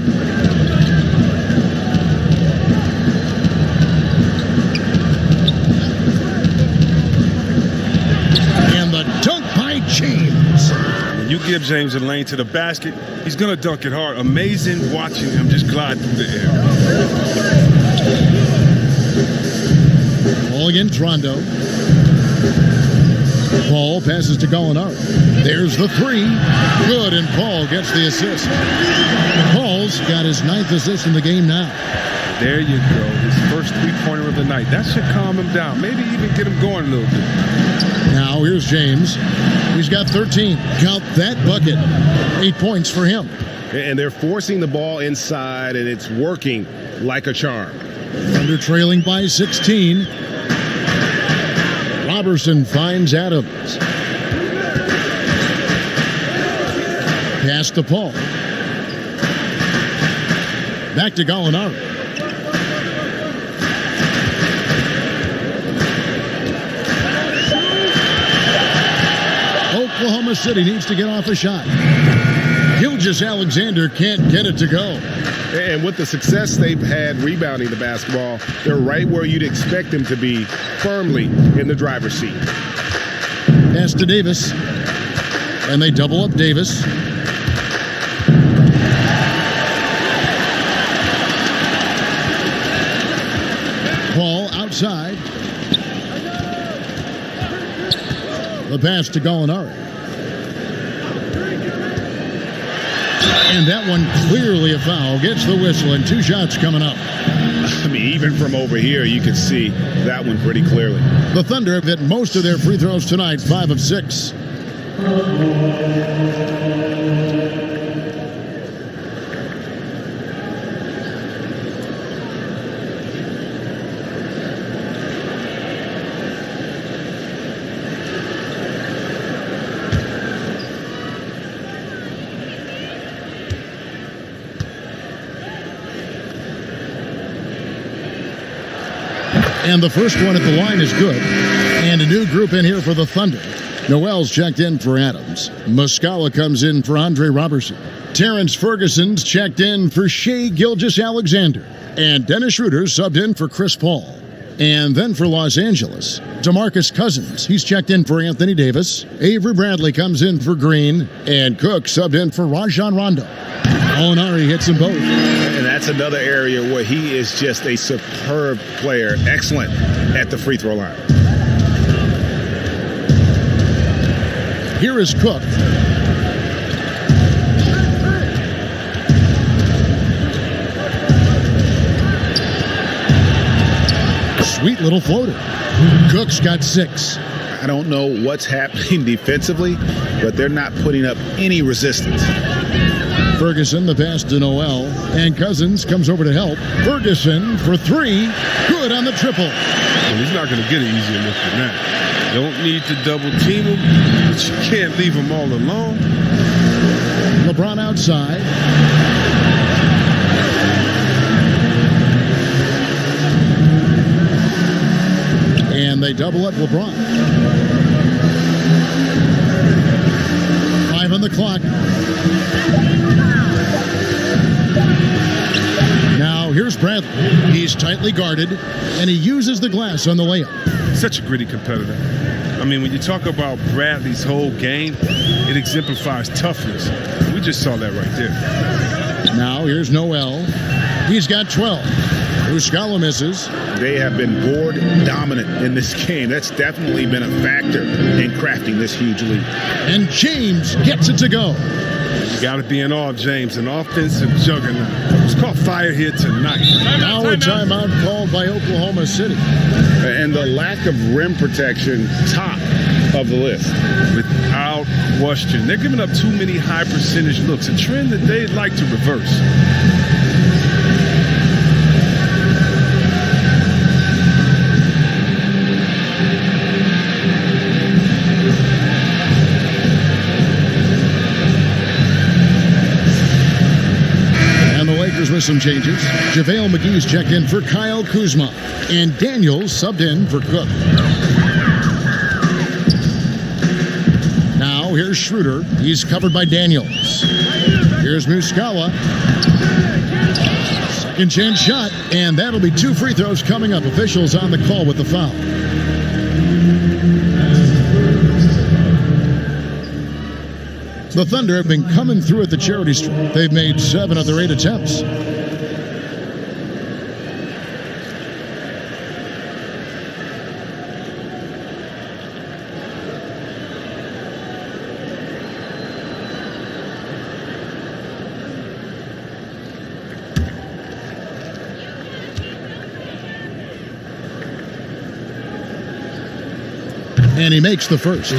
And the dunk by James. When you give James a lane to the basket, he's going to dunk it hard. Amazing watching him just glide through the air. Paul against Rondo. Paul passes to Gallinari. There's the 3. Good, and Paul gets the assist. Paul's got his 9th assist in the game now. There you go. His first three-pointer of the night. That should calm him down. Maybe even get him going a little bit. Now here's James. He's got 13. Count that bucket. 8 points for him. And they're forcing the ball inside, and it's working like a charm. Under trailing by 16. Robertson finds Adams. Pass to Paul. Back to Gallinari. Oklahoma City needs to get off a shot. Gilgeous-Alexander can't get it to go. And with the success they've had rebounding the basketball, they're right where you'd expect them to be, firmly in the driver's seat. Pass to Davis. And they double up Davis. Paul outside. The pass to Gallinari. And that one clearly a foul. Gets the whistle, and 2 shots coming up. I mean, even from over here, you can see that one pretty clearly. The Thunder have hit most of their free throws tonight, 5 of 6. And the first one at the line is good. And a new group in here for the Thunder. Noel's checked in for Adams. Muscala comes in for Andre Robertson. Terrence Ferguson's checked in for Shea Gilgeous-Alexander. And Dennis Schroeder subbed in for Chris Paul. And then for Los Angeles, DeMarcus Cousins. He's checked in for Anthony Davis. Avery Bradley comes in for Green. And Cook subbed in for Rajon Rondo. Molinari hits them both. And that's another area where he is just a superb player. Excellent at the free throw line. Here is Cook. Sweet little floater. Cook's got 6. I don't know what's happening defensively, but they're not putting up any resistance. Ferguson, the pass to Noel, and Cousins comes over to help. Ferguson for 3. Good on the triple. Well, he's not going to get an easier look than that. Don't need to double team him, but you can't leave him all alone. LeBron outside. And they double up LeBron. 5 on the clock. Now here's Bradley. He's tightly guarded, and he uses the glass on the layup. Such a gritty competitor. I mean, when you talk about Bradley's whole game, it exemplifies toughness. We just saw that right there. Now here's Noel. He's got 12. Muscala misses. They have been board dominant in this game. That's definitely been a factor in crafting this huge lead. And James gets it to go. You got to be in awe, James, an offensive juggernaut. It's called fire here tonight. Now a timeout called by Oklahoma City. And the lack of rim protection, top of the list. Without question. They're giving up too many high percentage looks, a trend that they'd like to reverse. With some changes. JaVale McGee's checked in for Kyle Kuzma. And Daniels subbed in for Cook. Now here's Schroeder. He's covered by Daniels. Here's Muscala. Second chance shot. And that'll be 2 free throws coming up. Officials on the call with the foul. The Thunder have been coming through at the charity stripe. They've made 7 of their 8 attempts. And he makes the first.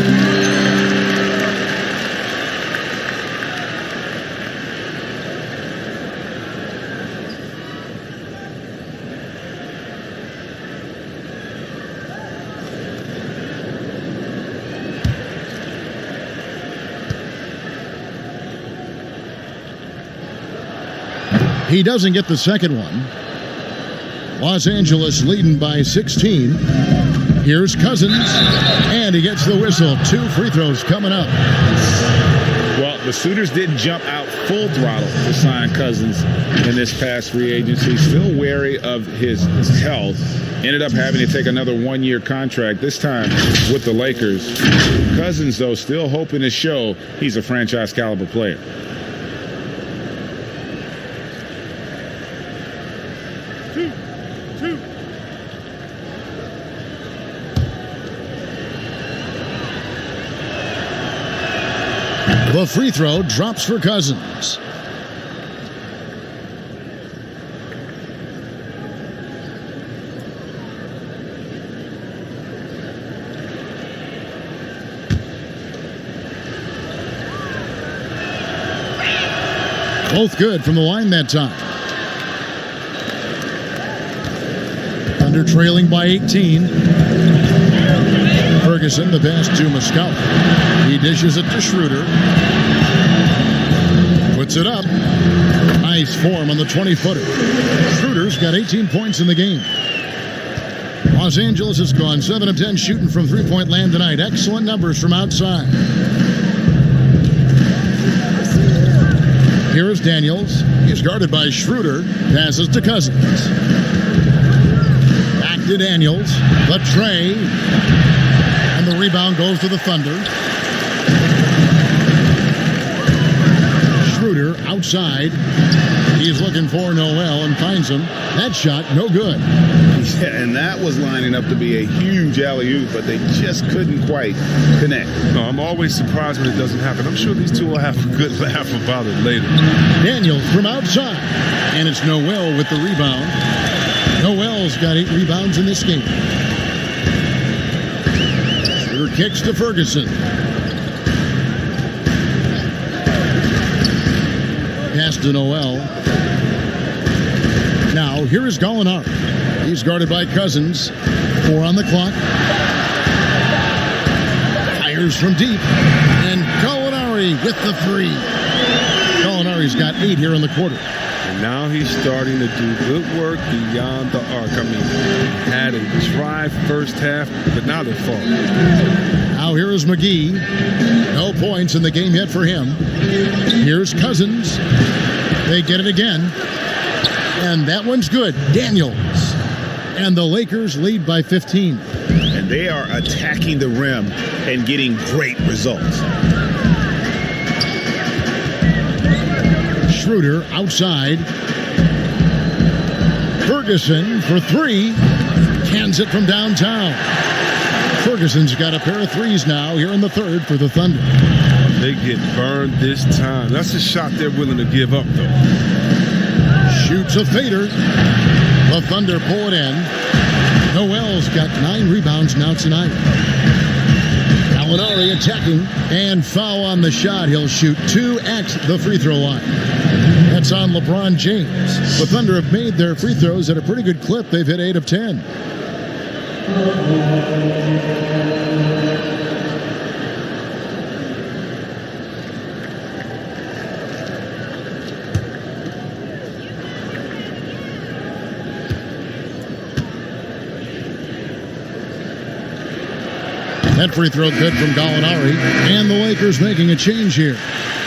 He doesn't get the second one. Los Angeles leading by 16. Here's Cousins, and he gets the whistle. 2 free throws coming up. Well, the Sooners didn't jump out full throttle to sign Cousins in this past free agency. Still wary of his health. Ended up having to take another 1-year contract, this time with the Lakers. Cousins, though, still hoping to show he's a franchise caliber player. The free throw drops for Cousins. Both good from the line that time. Thunder trailing by 18. Ferguson, the pass to Muscala. He dishes it to Schroeder. Puts it up. Nice form on the 20-footer. Schroeder's got 18 points in the game. Los Angeles has gone 7 of 10 shooting from three-point land tonight. Excellent numbers from outside. Here is Daniels. He's guarded by Schroeder. Passes to Cousins. Back to Daniels. The tray. And the rebound goes to the Thunder. Schroeder outside. He's looking for Noel and finds him. That shot, no good. Yeah, and that was lining up to be a huge alley-oop, but they just couldn't quite connect. No, I'm always surprised when it doesn't happen. I'm sure these two will have a good laugh about it later. Daniels from outside. And it's Noel with the rebound. Noel's got 8 rebounds in this game. Schroeder kicks to Ferguson. Pass to Noel. Now, here is Gallinari. He's guarded by Cousins. 4 on the clock. Fires from deep. And Gallinari with the 3. Gallinari's got 8 here in the quarter. And now he's starting to do good work beyond the arc. I mean, he had a dry first half, but now they're falling. Now here is McGee. No points in the game yet for him. Here's Cousins. They get it again. And that one's good. Daniels. And the Lakers lead by 15. And they are attacking the rim and getting great results. Schroeder outside. Ferguson for 3. Cans it from downtown. Ferguson's got a pair of 3s now here in the third for the Thunder. They get burned this time. That's a shot they're willing to give up, though. Shoots a fader. The Thunder pull it in. Noel's got 9 rebounds now tonight. Gallinari attacking. And foul on the shot. He'll shoot 2 at the free throw line. That's on LeBron James. The Thunder have made their free throws at a pretty good clip. They've hit 8 of 10. That free throw good from Gallinari. And the Lakers making a change here.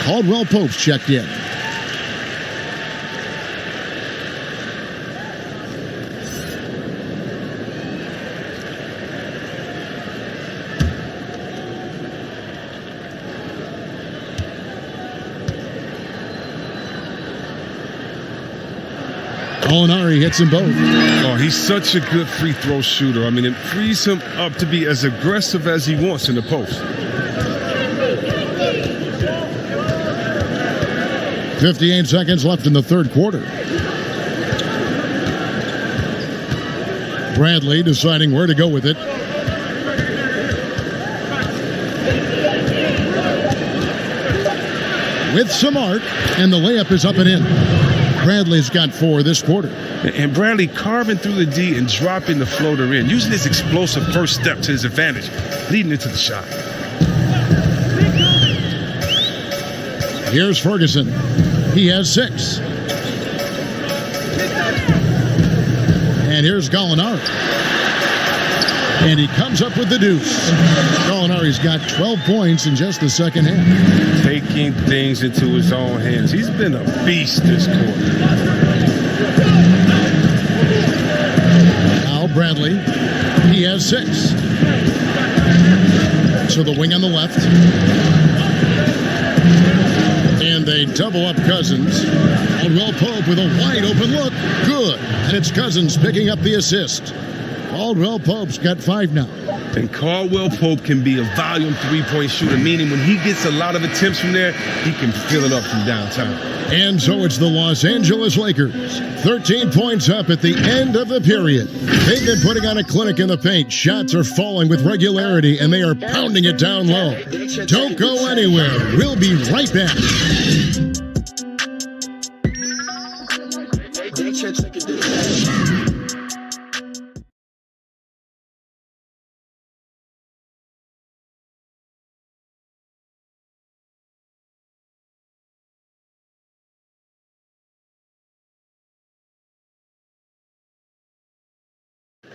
Caldwell Pope's checked in. Gallinari hits them both. Oh, he's such a good free throw shooter. I mean, it frees him up to be as aggressive as he wants in the post. 58 seconds left in the third quarter. Bradley deciding where to go with it. With some arc, and the layup is up and in. Bradley's got 4 this quarter. And Bradley carving through the D and dropping the floater in, using his explosive first step to his advantage, leading into the shot. Here's Ferguson. He has 6. And here's Gallinari. And he comes up with the deuce. Gallinari's got 12 points in just the second half. Taking things into his own hands. He's been a beast this quarter. Now Bradley. He has 6. So the wing on the left. And they double up Cousins. Caldwell Pope with a wide open look. Good. And it's Cousins picking up the assist. Caldwell Pope's got 5 now. And Caldwell Pope can be a volume three-point shooter, meaning when he gets a lot of attempts from there, he can fill it up from downtown. And so it's the Los Angeles Lakers. 13 points up at the end of the period. They've been putting on a clinic in the paint. Shots are falling with regularity, and they are pounding it down low. Don't go anywhere. We'll be right back.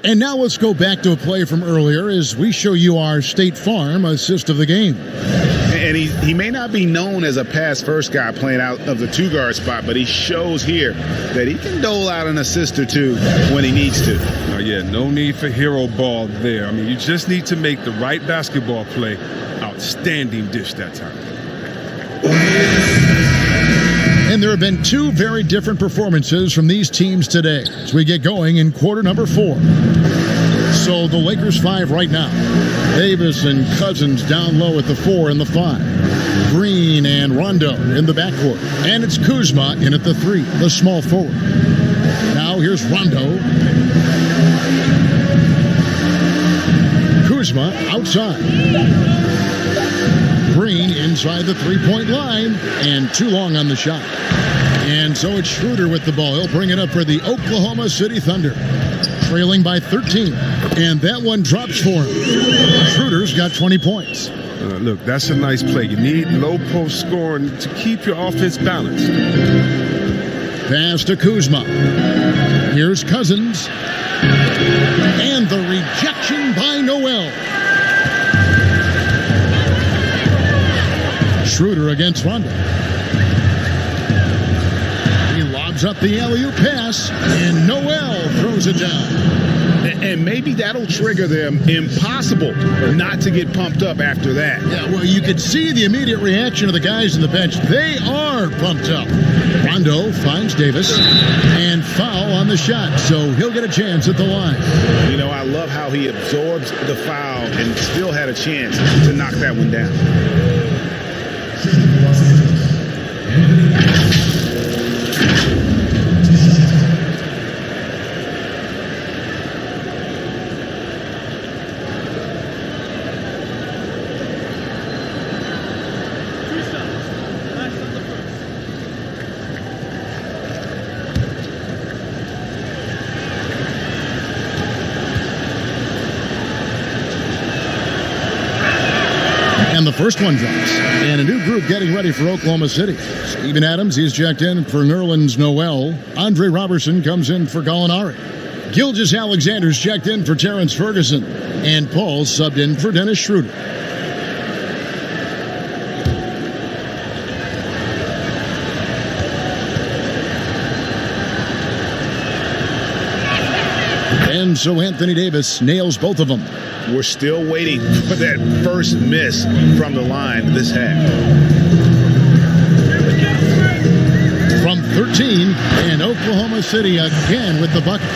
And now let's go back to a play from earlier as we show you our State Farm assist of the game. And he may not be known as a pass-first guy playing out of the two-guard spot, but he shows here that he can dole out an assist or two when he needs to. Oh, yeah, no need for hero ball there. I mean, you just need to make the right basketball play. Outstanding dish that time. And there have been two very different performances from these teams today as we get going in quarter number 4. So the Lakers 5 right now. Davis and Cousins down low at the 4 and the 5. Green and Rondo in the backcourt. And it's Kuzma in at the 3, the small forward. Now here's Rondo. Kuzma outside. Green inside the three-point line, and too long on the shot. And so it's Schroeder with the ball. He'll bring it up for the Oklahoma City Thunder, trailing by 13. And that one drops for him. Schroeder's got 20 points. Look, that's a nice play. You need low post scoring to keep your offense balanced. Pass to Kuzma. Here's Cousins. And the rejection by Noel. Schroeder against Rondo. He lobs up the alley-oop pass, and Noel throws it down. And maybe that'll trigger them. Impossible not to get pumped up after that. Yeah, well, you could see the immediate reaction of the guys on the bench. They are pumped up. Rondo finds Davis, and foul on the shot, so he'll get a chance at the line. You know, I love how he absorbs the foul and still had a chance to knock that one down. And the first one drops. And a new group getting ready for Oklahoma City. Steven Adams, he's checked in for Nerlens Noel. Andre Robertson comes in for Gallinari. Gilgeous-Alexander's checked in for Terrence Ferguson. And Paul subbed in for Dennis Schroeder. And so Anthony Davis nails both of them. We're still waiting for that first miss from the line this half. From 13, and Oklahoma City again with the bucket.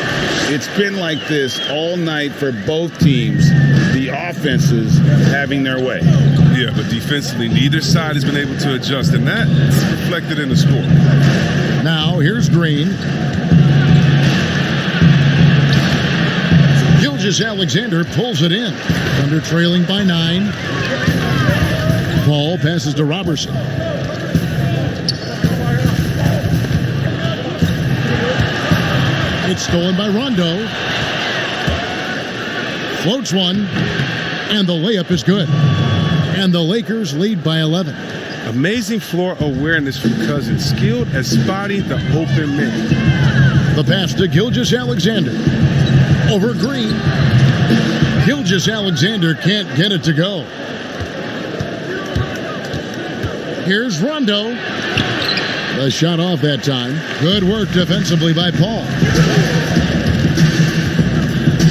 It's been like this all night for both teams. The offenses having their way. Yeah, but defensively, neither side has been able to adjust, and that's reflected in the score. Now, here's Green. Gilgeous-Alexander pulls it in. Thunder trailing by 9. Paul passes to Robertson. It's stolen by Rondo. Floats one, and the layup is good. And the Lakers lead by 11. Amazing floor awareness from Cousins, skilled at spotting the open man. The pass to Gilgeous-Alexander. Over Green. Gilgeous-Alexander can't get it to go. Here's Rondo. The shot off that time. Good work defensively by Paul.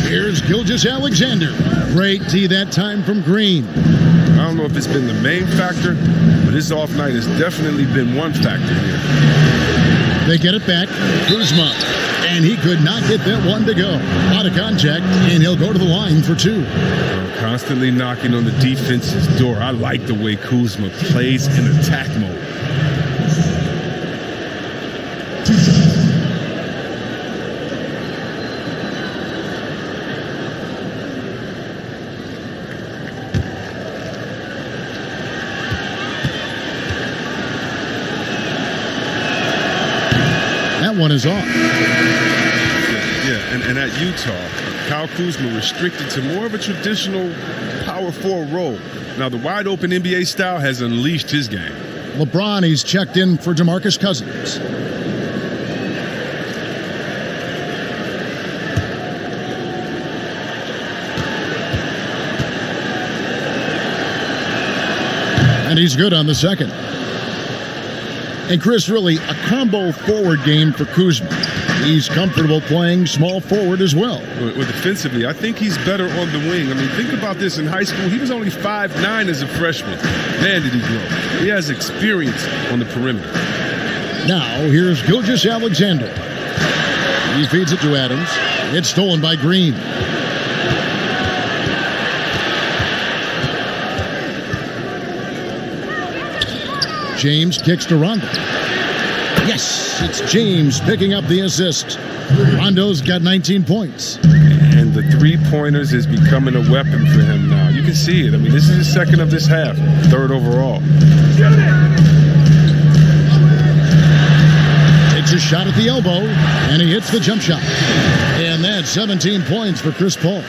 Here's Gilgeous-Alexander. Great D that time from Green. I don't know if it's been the main factor, but his off night has definitely been one factor here. They get it back. Kuzma. And he could not get that one to go. Out of contact, and he'll go to the line for 2. Constantly knocking on the defense's door. I like the way Kuzma plays in attack mode. That one is off. And at Utah, Kyle Kuzma restricted to more of a traditional power forward role. Now, the wide open NBA style has unleashed his game. LeBron, he's checked in for DeMarcus Cousins. And he's good on the second. And Chris, really a combo forward game for Kuzma. He's comfortable playing small forward as well. Well, defensively, I think he's better on the wing. I mean, think about this. In high school, he was only 5'9" as a freshman. Man, did he grow. He has experience on the perimeter. Now, here's Gilgeous-Alexander. He feeds it to Adams. It's stolen by Green. James kicks to Rondo. Yes, it's James picking up the assist. Rondo's got 19 points. And the three-pointers is becoming a weapon for him now. You can see it. I mean, this is his second of this half, third overall. It's a shot at the elbow, and he hits the jump shot. And that's 17 points for Chris Paul.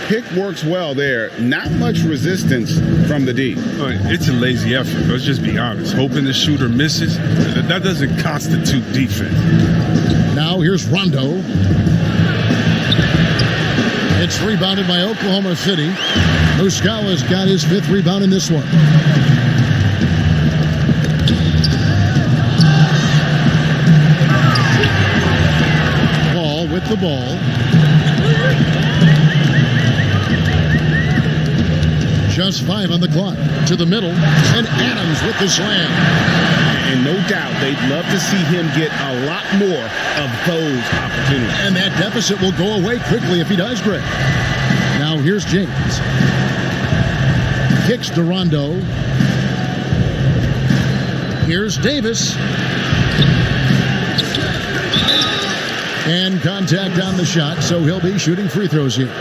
Pick works well there. Not much resistance from the D. It's a lazy effort. Let's just be honest. Hoping the shooter misses, that doesn't constitute defense. Now here's Rondo. It's rebounded by Oklahoma City. Muscala's got his 5th rebound in this one. Ball with the ball. Just 5 on the clock. To the middle, and Adams with the slam. And no doubt they'd love to see him get a lot more of those opportunities. And that deficit will go away quickly if he does, Greg. Now here's James. Kicks to Rondo. Here's Davis. And contact on the shot, so he'll be shooting free throws here.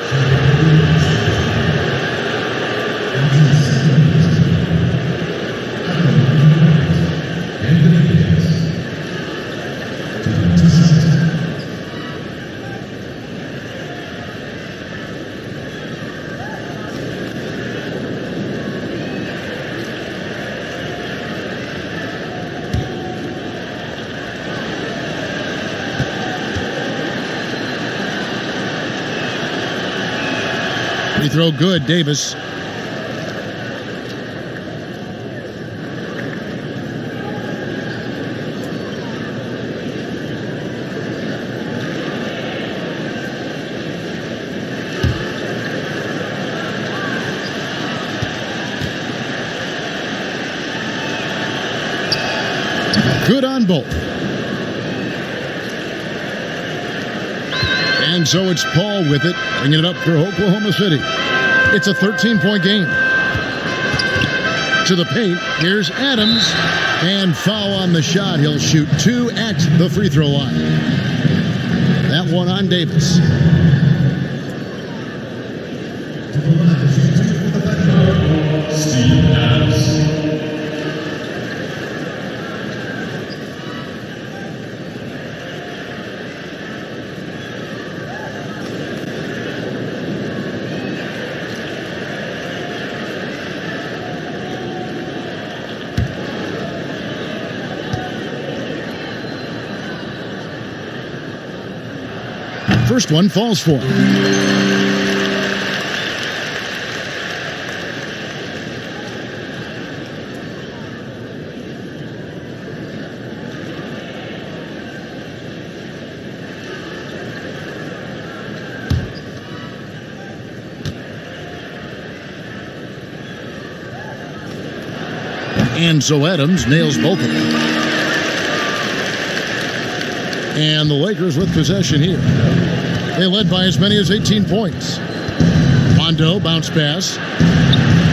Free throw good, Davis. Good on both. And so it's Paul with it, bringing it up for Oklahoma City. It's a 13-point game. To the paint, here's Adams. And foul on the shot. He'll shoot 2 at the free throw line. That one on Davis. Steve Adams. First one falls for him. And so Adams nails both of them. And the Lakers with possession here. They led by as many as 18 points. Rondo, bounce pass.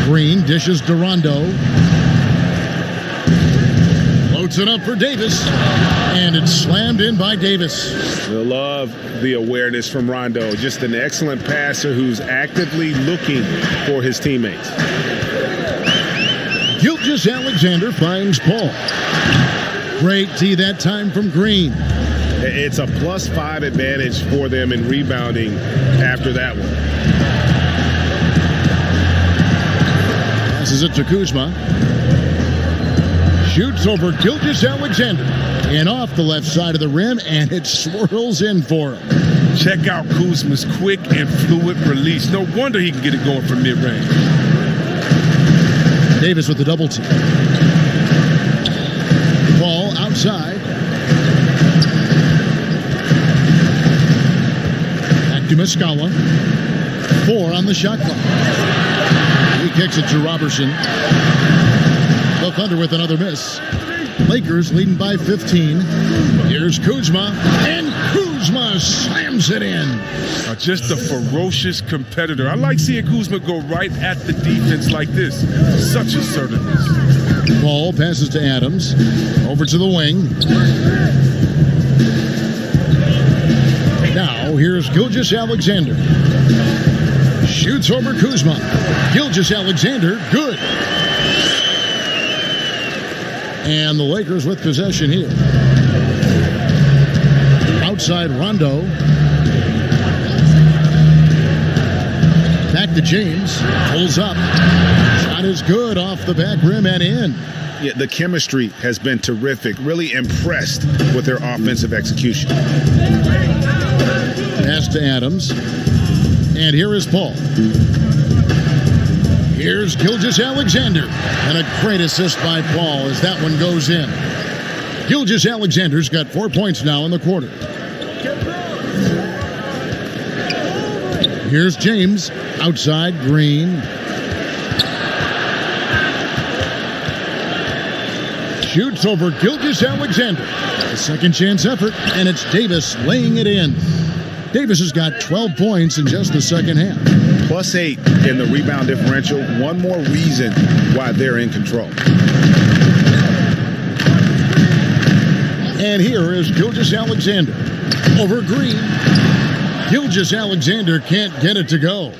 Green dishes to Rondo. Floats it up for Davis. And it's slammed in by Davis. I love the awareness from Rondo. Just an excellent passer who's actively looking for his teammates. Gilgeous-Alexander finds Paul. Great D that time from Green. It's a +5 advantage for them in rebounding after that one. Passes it to Kuzma. Shoots over Gilgeous-Alexander. And off the left side of the rim, and it swirls in for him. Check out Kuzma's quick and fluid release. No wonder he can get it going from mid-range. Davis with the double team. side. Back to Muscala. 4 on the shot clock. He kicks it to Robertson. The Thunder with another miss. Lakers leading by 15. Here's Kuzma, and Kuzma slams it in. Just a ferocious competitor. I like seeing Kuzma go right at the defense like this. Such assertiveness. Ball passes to Adams. Over to the wing. Now here's Gilgeous-Alexander. Shoots over Kuzma. Gilgeous-Alexander, good. And the Lakers with possession here. Outside Rondo. Back to James. Pulls up. Shot is good off the back rim and in. Yeah, the chemistry has been terrific. Really impressed with their offensive execution. Pass to Adams. And here is Paul. Here's Gilgeous-Alexander. And a great assist by Paul as that one goes in. Gilgeous-Alexander's got 4 points now in the quarter. Here's James. Outside, Green. Shoots over Gilgeous-Alexander. A second chance effort, and it's Davis laying it in. Davis has got 12 points in just the second half. +8 in the rebound differential. One more reason why they're in control. And here is Gilgeous-Alexander over Green. Gilgeous-Alexander can't get it to go.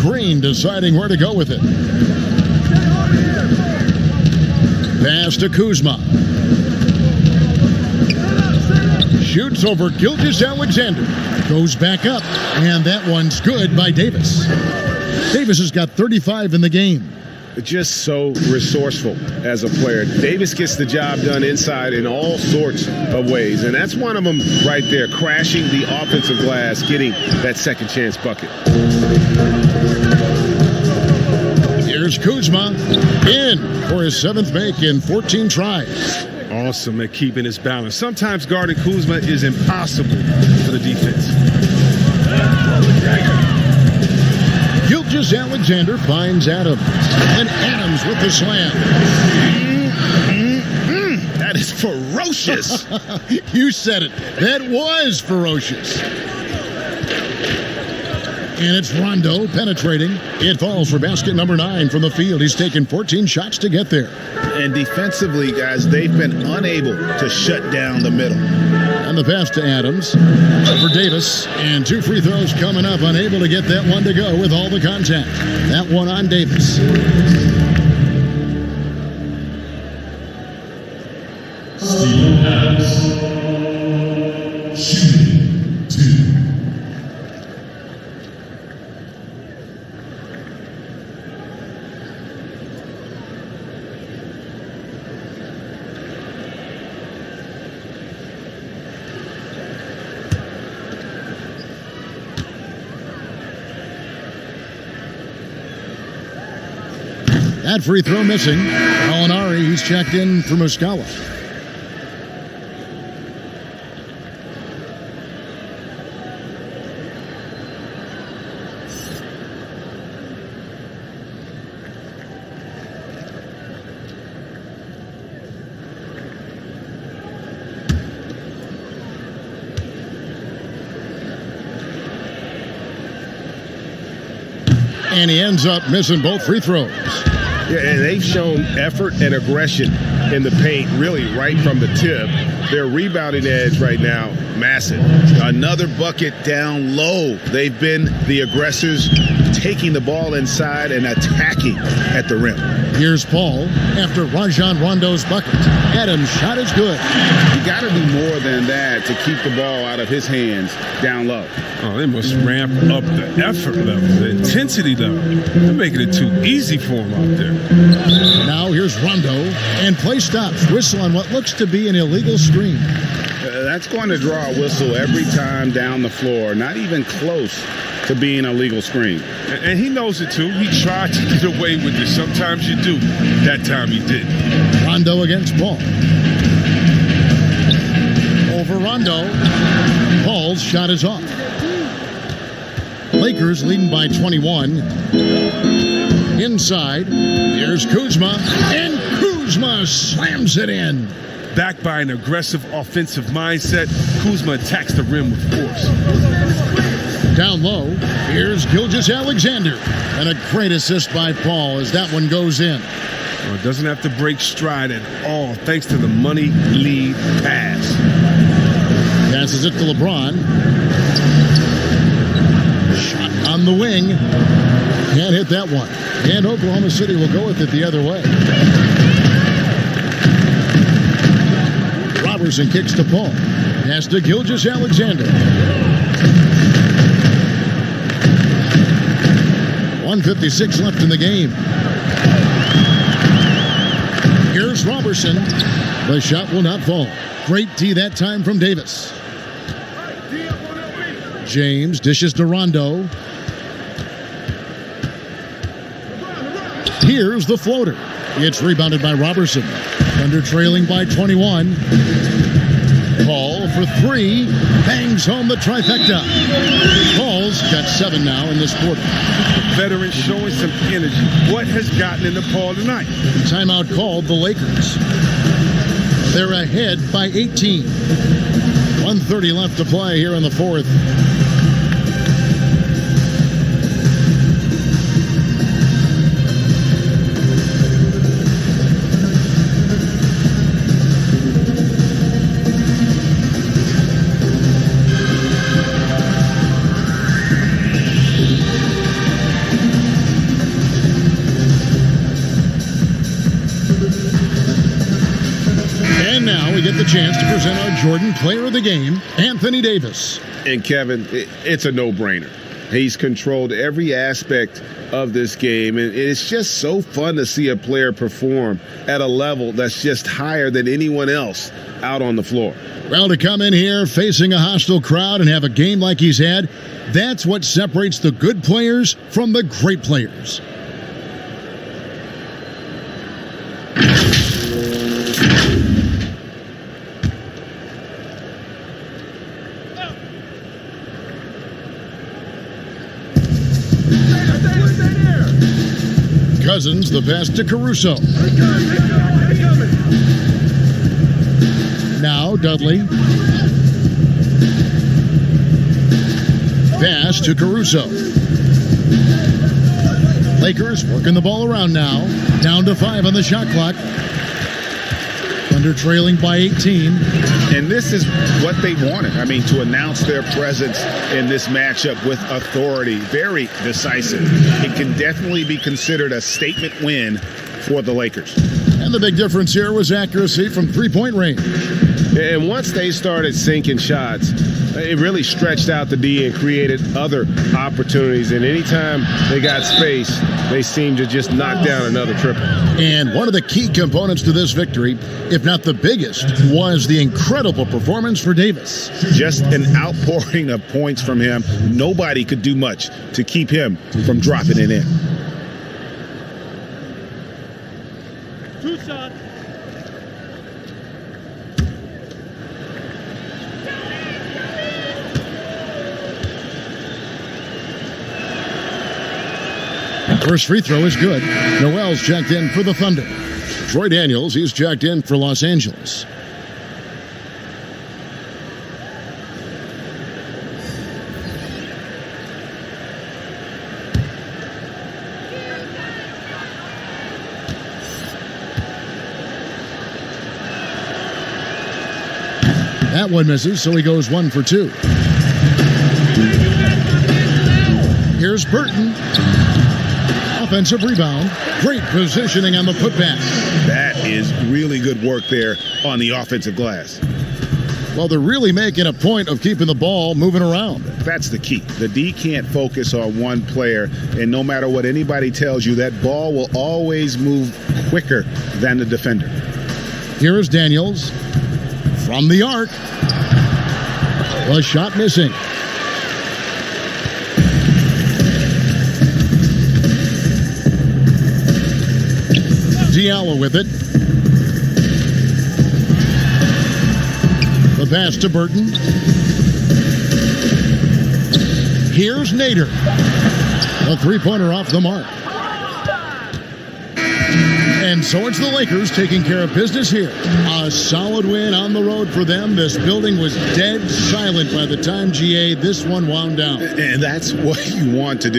Green deciding where to go with it. Pass to Kuzma. Shoots over Gilgeous-Alexander. Goes back up, and that one's good by Davis. Davis has got 35 in the game. Just so resourceful as a player. Davis gets the job done inside in all sorts of ways, and that's one of them right there, crashing the offensive glass, getting that second chance bucket. Here's Kuzma in for his 7th make in 14 tries. Awesome at keeping his balance. Sometimes guarding Kuzma is impossible for the defense. Gilgeous-Alexander finds Adams. And Adams with the slam. That is ferocious. You said it. That was ferocious. And it's Rondo penetrating. It falls for basket number 9 from the field. He's taken 14 shots to get there. And defensively, guys, they've been unable to shut down the middle. And the pass to Adams for Davis. And 2 free throws coming up. Unable to get that one to go with all the contact. That one on Davis. Steven Adams. Shooting 2. That free throw missing. Molinari, he's checked in for Muscala. And he ends up missing both free throws. Yeah, and they've shown effort and aggression in the paint, really right from the tip. Their rebounding edge right now, massive. Another bucket down low. They've been the aggressors, taking the ball inside and attacking at the rim. Here's Paul after Rajon Rondo's bucket. Adams' shot is good. You got to do more than that to keep the ball out of his hands down low. Oh, they must ramp up the effort level, the intensity level. They're making it too easy for him out there. Now here's Rondo, and play stops. Whistle on what looks to be an illegal screen. That's going to draw a whistle every time down the floor. Not even close to being a legal screen. And he knows it too. He tried to get away with it. Sometimes you do. That time he did. Rondo against Paul. Over Rondo. Paul's shot is off. Lakers leading by 21. Inside, here's Kuzma, and Kuzma slams it in. Backed by an aggressive offensive mindset, Kuzma attacks the rim with force. Down low, here's Gilgeous-Alexander, and a great assist by Paul as that one goes in. Well, it doesn't have to break stride at all thanks to the money lead pass. Passes it to LeBron. Shot on the wing. Can't hit that one. And Oklahoma City will go with it the other way. Robertson kicks to Paul. Pass to Gilgeous-Alexander. 1:56 left in the game. Here's Robertson. The shot will not fall. Great D that time from Davis. James dishes to Rondo. Here's the floater. It's rebounded by Robertson. Thunder trailing by 21. Paul for three. Bangs home the trifecta. Paul's got 7 now in this quarter. The veteran showing some energy. What has gotten into Paul tonight? Timeout called the Lakers. They're ahead by 18. 1:30 left to play here in the fourth. And now we get the chance to present our Jordan Player of the Game, Anthony Davis. And Kevin, it's a no-brainer. He's controlled every aspect of this game, and it's just so fun to see a player perform at a level that's just higher than anyone else out on the floor. Well, to come in here facing a hostile crowd and have a game like he's had, that's what separates the good players from the great players. Cousins, the pass to Caruso. Now Dudley. Pass to Caruso. Lakers working the ball around now. Down to 5 on the shot clock. Thunder trailing by 18. And this is what they wanted. I mean, to announce their presence in this matchup with authority. Very decisive. It can definitely be considered a statement win for the Lakers. And the big difference here was accuracy from three-point range. And once they started sinking shots, it really stretched out the D and created other opportunities. And anytime they got space, they seemed to just knock down another triple. And one of the key components to this victory, if not the biggest, was the incredible performance for Davis. Just an outpouring of points from him. Nobody could do much to keep him from dropping it in. Two shots. First free throw is good. Noel's checked in for the Thunder. Troy Daniels, he's checked in for Los Angeles. That one misses, so he goes 1 for 2. Here's Burton. Offensive rebound. Great positioning on the putback. That is really good work there on the offensive glass. Well, they're really making a point of keeping the ball moving around. That's the key. The D can't focus on one player, and no matter what anybody tells you, that ball will always move quicker than the defender. Here is Daniels from the arc. A shot missing. Diallo with it. The pass to Burton. Here's Nader. A three-pointer off the mark. And so it's the Lakers taking care of business here. A solid win on the road for them. This building was dead silent by the time, GA, this one wound down. And that's what you want to do.